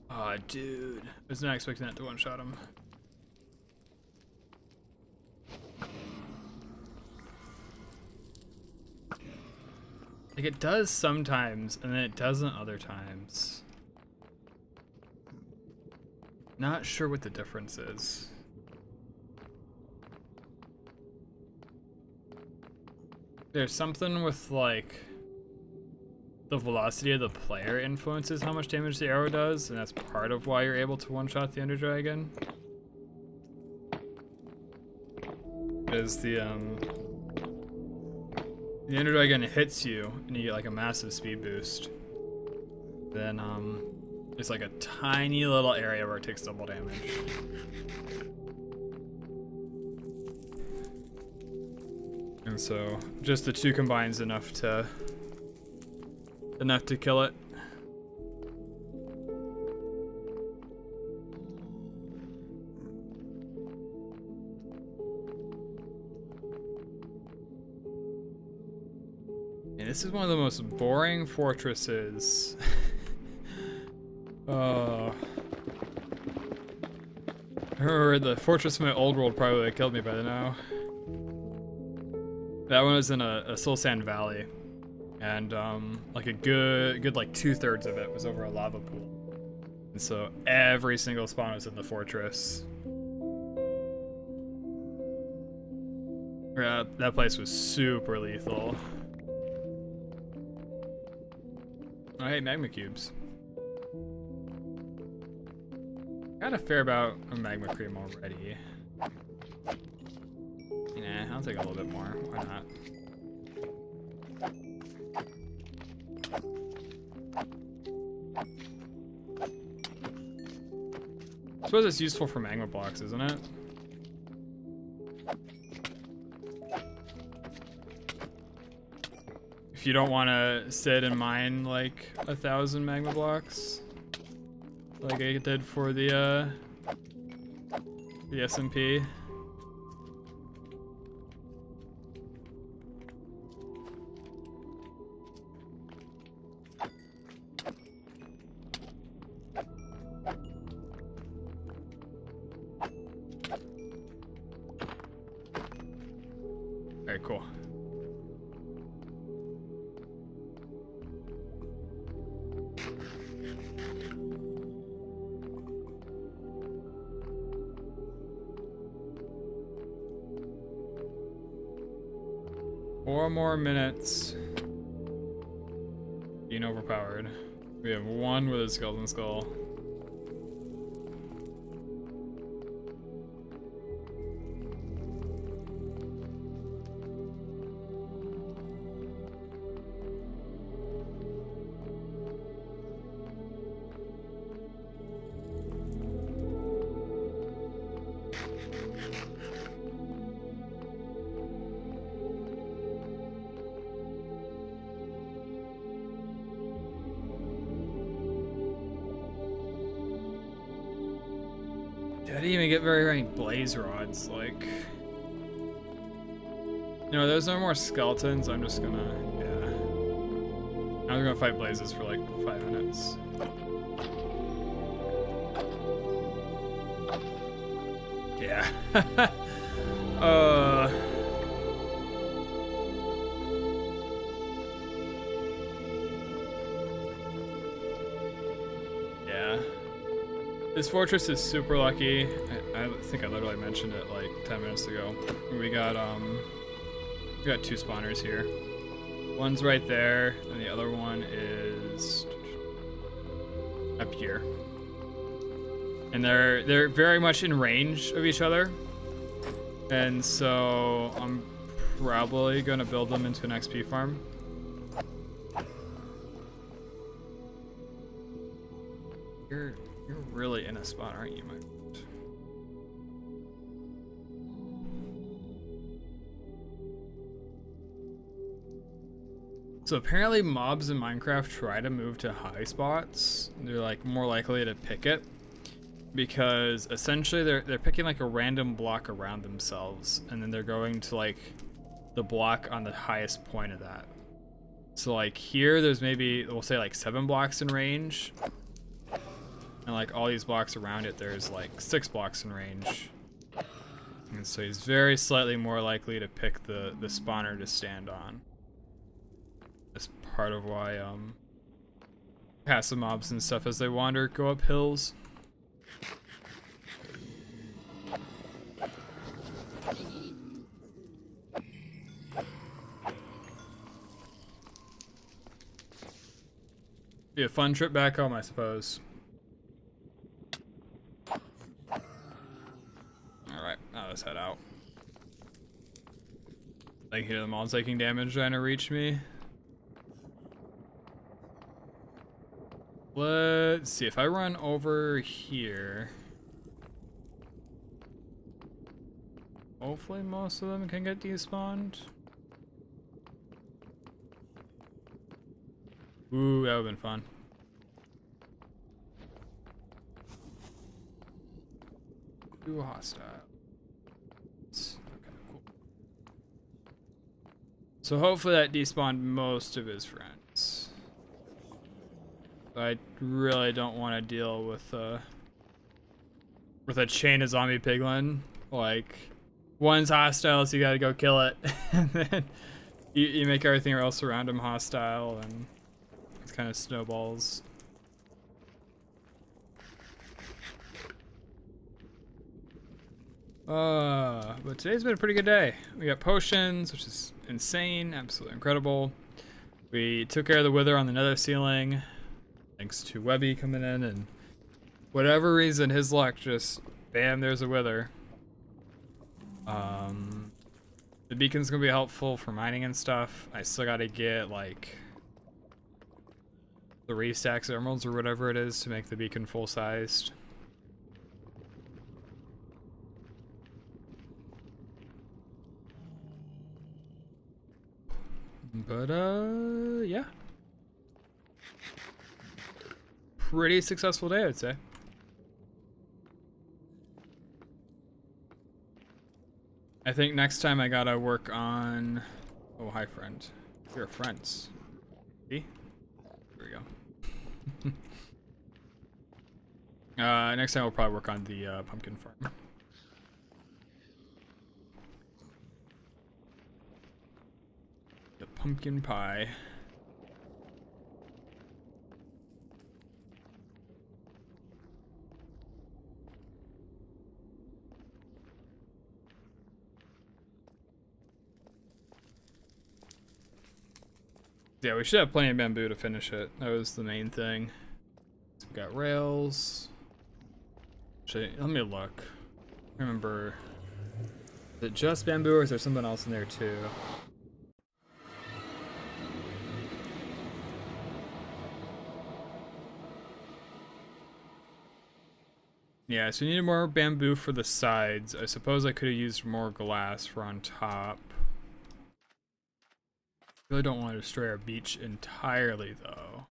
Aw, dude. I was not expecting that to one-shot him. Like, it does sometimes, and then it doesn't other times. Not sure what the difference is. There's something with, like, the velocity of the player influences how much damage the arrow does, and that's part of why you're able to one-shot the Ender Dragon. Is the Ender Dragon hits you, and you get like a massive speed boost. Then there's like a tiny little area where it takes double damage. And so just the two combines enough to kill it. And this is one of the most boring fortresses. Oh. I remember the fortress from my old world probably would have killed me by now. That one was in a soul sand valley. And like a good like 2/3 of it was over a lava pool. And so every single spawn was in the fortress. Yeah, that place was super lethal. Oh, hey, magma cubes. Got a fair amount of magma cream already. Nah, I'll take a little bit more. Why not? I suppose it's useful for magma blocks, isn't it? If you don't want to sit and mine like 1,000 magma blocks, like I did for the SMP. Very cool. Four more minutes. Being overpowered. We have one with a skeleton skull. I didn't even get very many blaze rods, like... No, there's no more skeletons, I'm just gonna... yeah. I'm gonna fight blazes for like 5 minutes. Yeah. Yeah. This fortress is super lucky. I think I literally mentioned it like 10 minutes ago. We got 2 spawners here. One's right there, and the other one is up here. And they're very much in range of each other. And so I'm probably gonna build them into an XP farm. You're really in a spot, aren't you, Mike? So apparently mobs in Minecraft try to move to high spots. They're like more likely to pick it because essentially they're picking like a random block around themselves and then they're going to like the block on the highest point of that. So like here there's maybe we'll say like 7 blocks in range. And like all these blocks around it there's like 6 blocks in range. And so he's very slightly more likely to pick the spawner to stand on. That's part of why passive mobs and stuff as they wander go up hills. Be a fun trip back home, I suppose. Alright, now let's head out. I can hear them all taking damage trying to reach me. Let's see, if I run over here, hopefully most of them can get despawned. Ooh, that would've been fun. Too hostile. Okay, cool. So hopefully that despawned most of his friends. I really don't want to deal with a chain of zombie piglin. Like, one's hostile, so you gotta go kill it. And then you make everything else around him hostile, and it kind of snowballs. But today's been a pretty good day. We got potions, which is insane, absolutely incredible. We took care of the wither on the nether ceiling. Thanks to Webby coming in, and whatever reason, his luck just, bam, there's a wither. The beacon's gonna be helpful for mining and stuff. I still gotta get like 3 stacks of emeralds or whatever it is to make the beacon full-sized. But yeah. Pretty successful day, I'd say. I think next time I gotta work on... Oh, hi, friend. You're friends. See? There we go. Next time we'll probably work on the pumpkin farm. The pumpkin pie. Yeah, we should have plenty of bamboo to finish it. That was the main thing. So we got rails. Actually, let me look. Remember, is it just bamboo or is there something else in there too? Yeah, so we needed more bamboo for the sides. I suppose I could have used more glass for on top. Really don't want to destroy our beach entirely, though.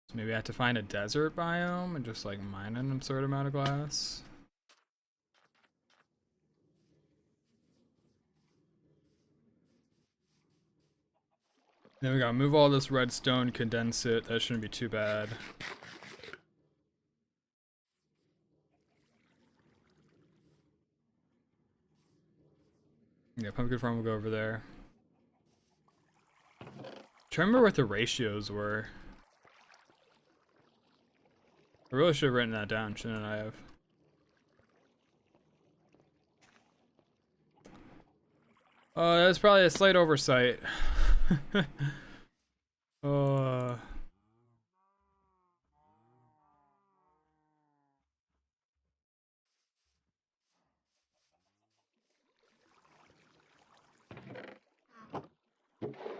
So maybe I have to find a desert biome and just like mine an absurd amount of glass. Then we gotta move all this redstone, condense it. That shouldn't be too bad. Yeah, pumpkin farm will go over there. Trying to remember what the ratios were. I really should have written that down, shouldn't I have? Oh, that's probably a slight oversight. Oh.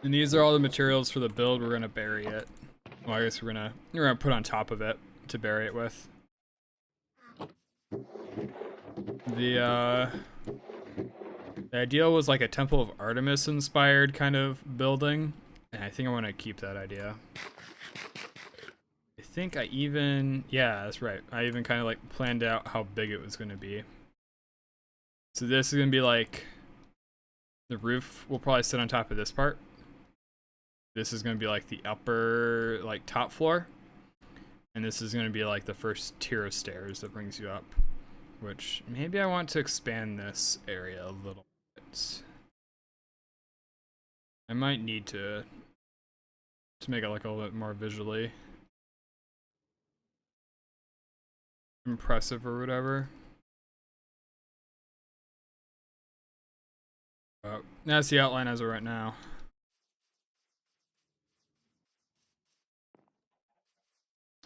And these are all the materials for the build. We're gonna bury it. Well, I guess we're gonna put on top of it to bury it with. The idea was like a Temple of Artemis inspired kind of building, and I think I want to keep that idea. I think I even, yeah, that's right. I even kind of like planned out how big it was going to be. So this is going to be like, the roof will probably sit on top of this part. This is going to be like the upper, like top floor. And this is going to be like the first tier of stairs that brings you up. Which, maybe I want to expand this area a little bit. I might need to make it like a little bit more visually impressive or whatever. That's the outline as of right now.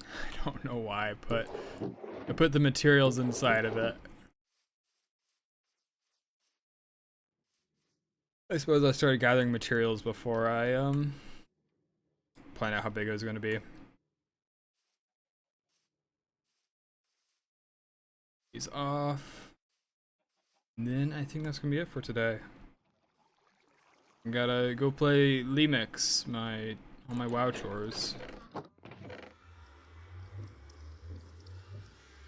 I don't know why I put the materials inside of it. I suppose I started gathering materials before I planned out how big it was going to be. These off. And then I think that's going to be it for today. I gotta go play Lemix, all my WoW chores.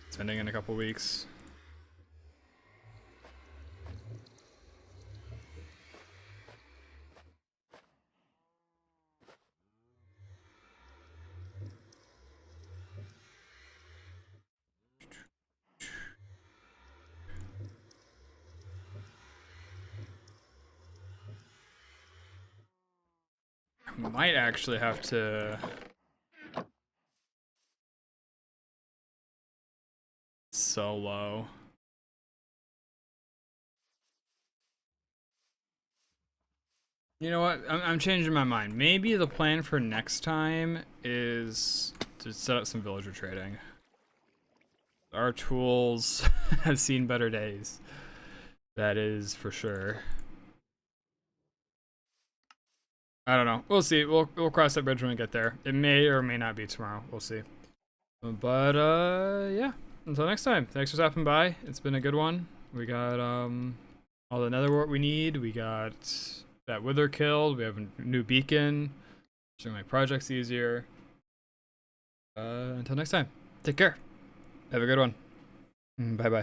It's ending in a couple weeks. I might actually have to solo. You know what? I'm changing my mind. Maybe the plan for next time is to set up some villager trading. Our tools have seen better days. That is for sure. I don't know. We'll see. We'll cross that bridge when we get there. It may or may not be tomorrow. We'll see. But yeah. Until next time. Thanks for stopping by. It's been a good one. We got all the netherwart we need. We got that wither killed. We have a new beacon. Making my projects easier. Until next time. Take care. Have a good one. Bye bye.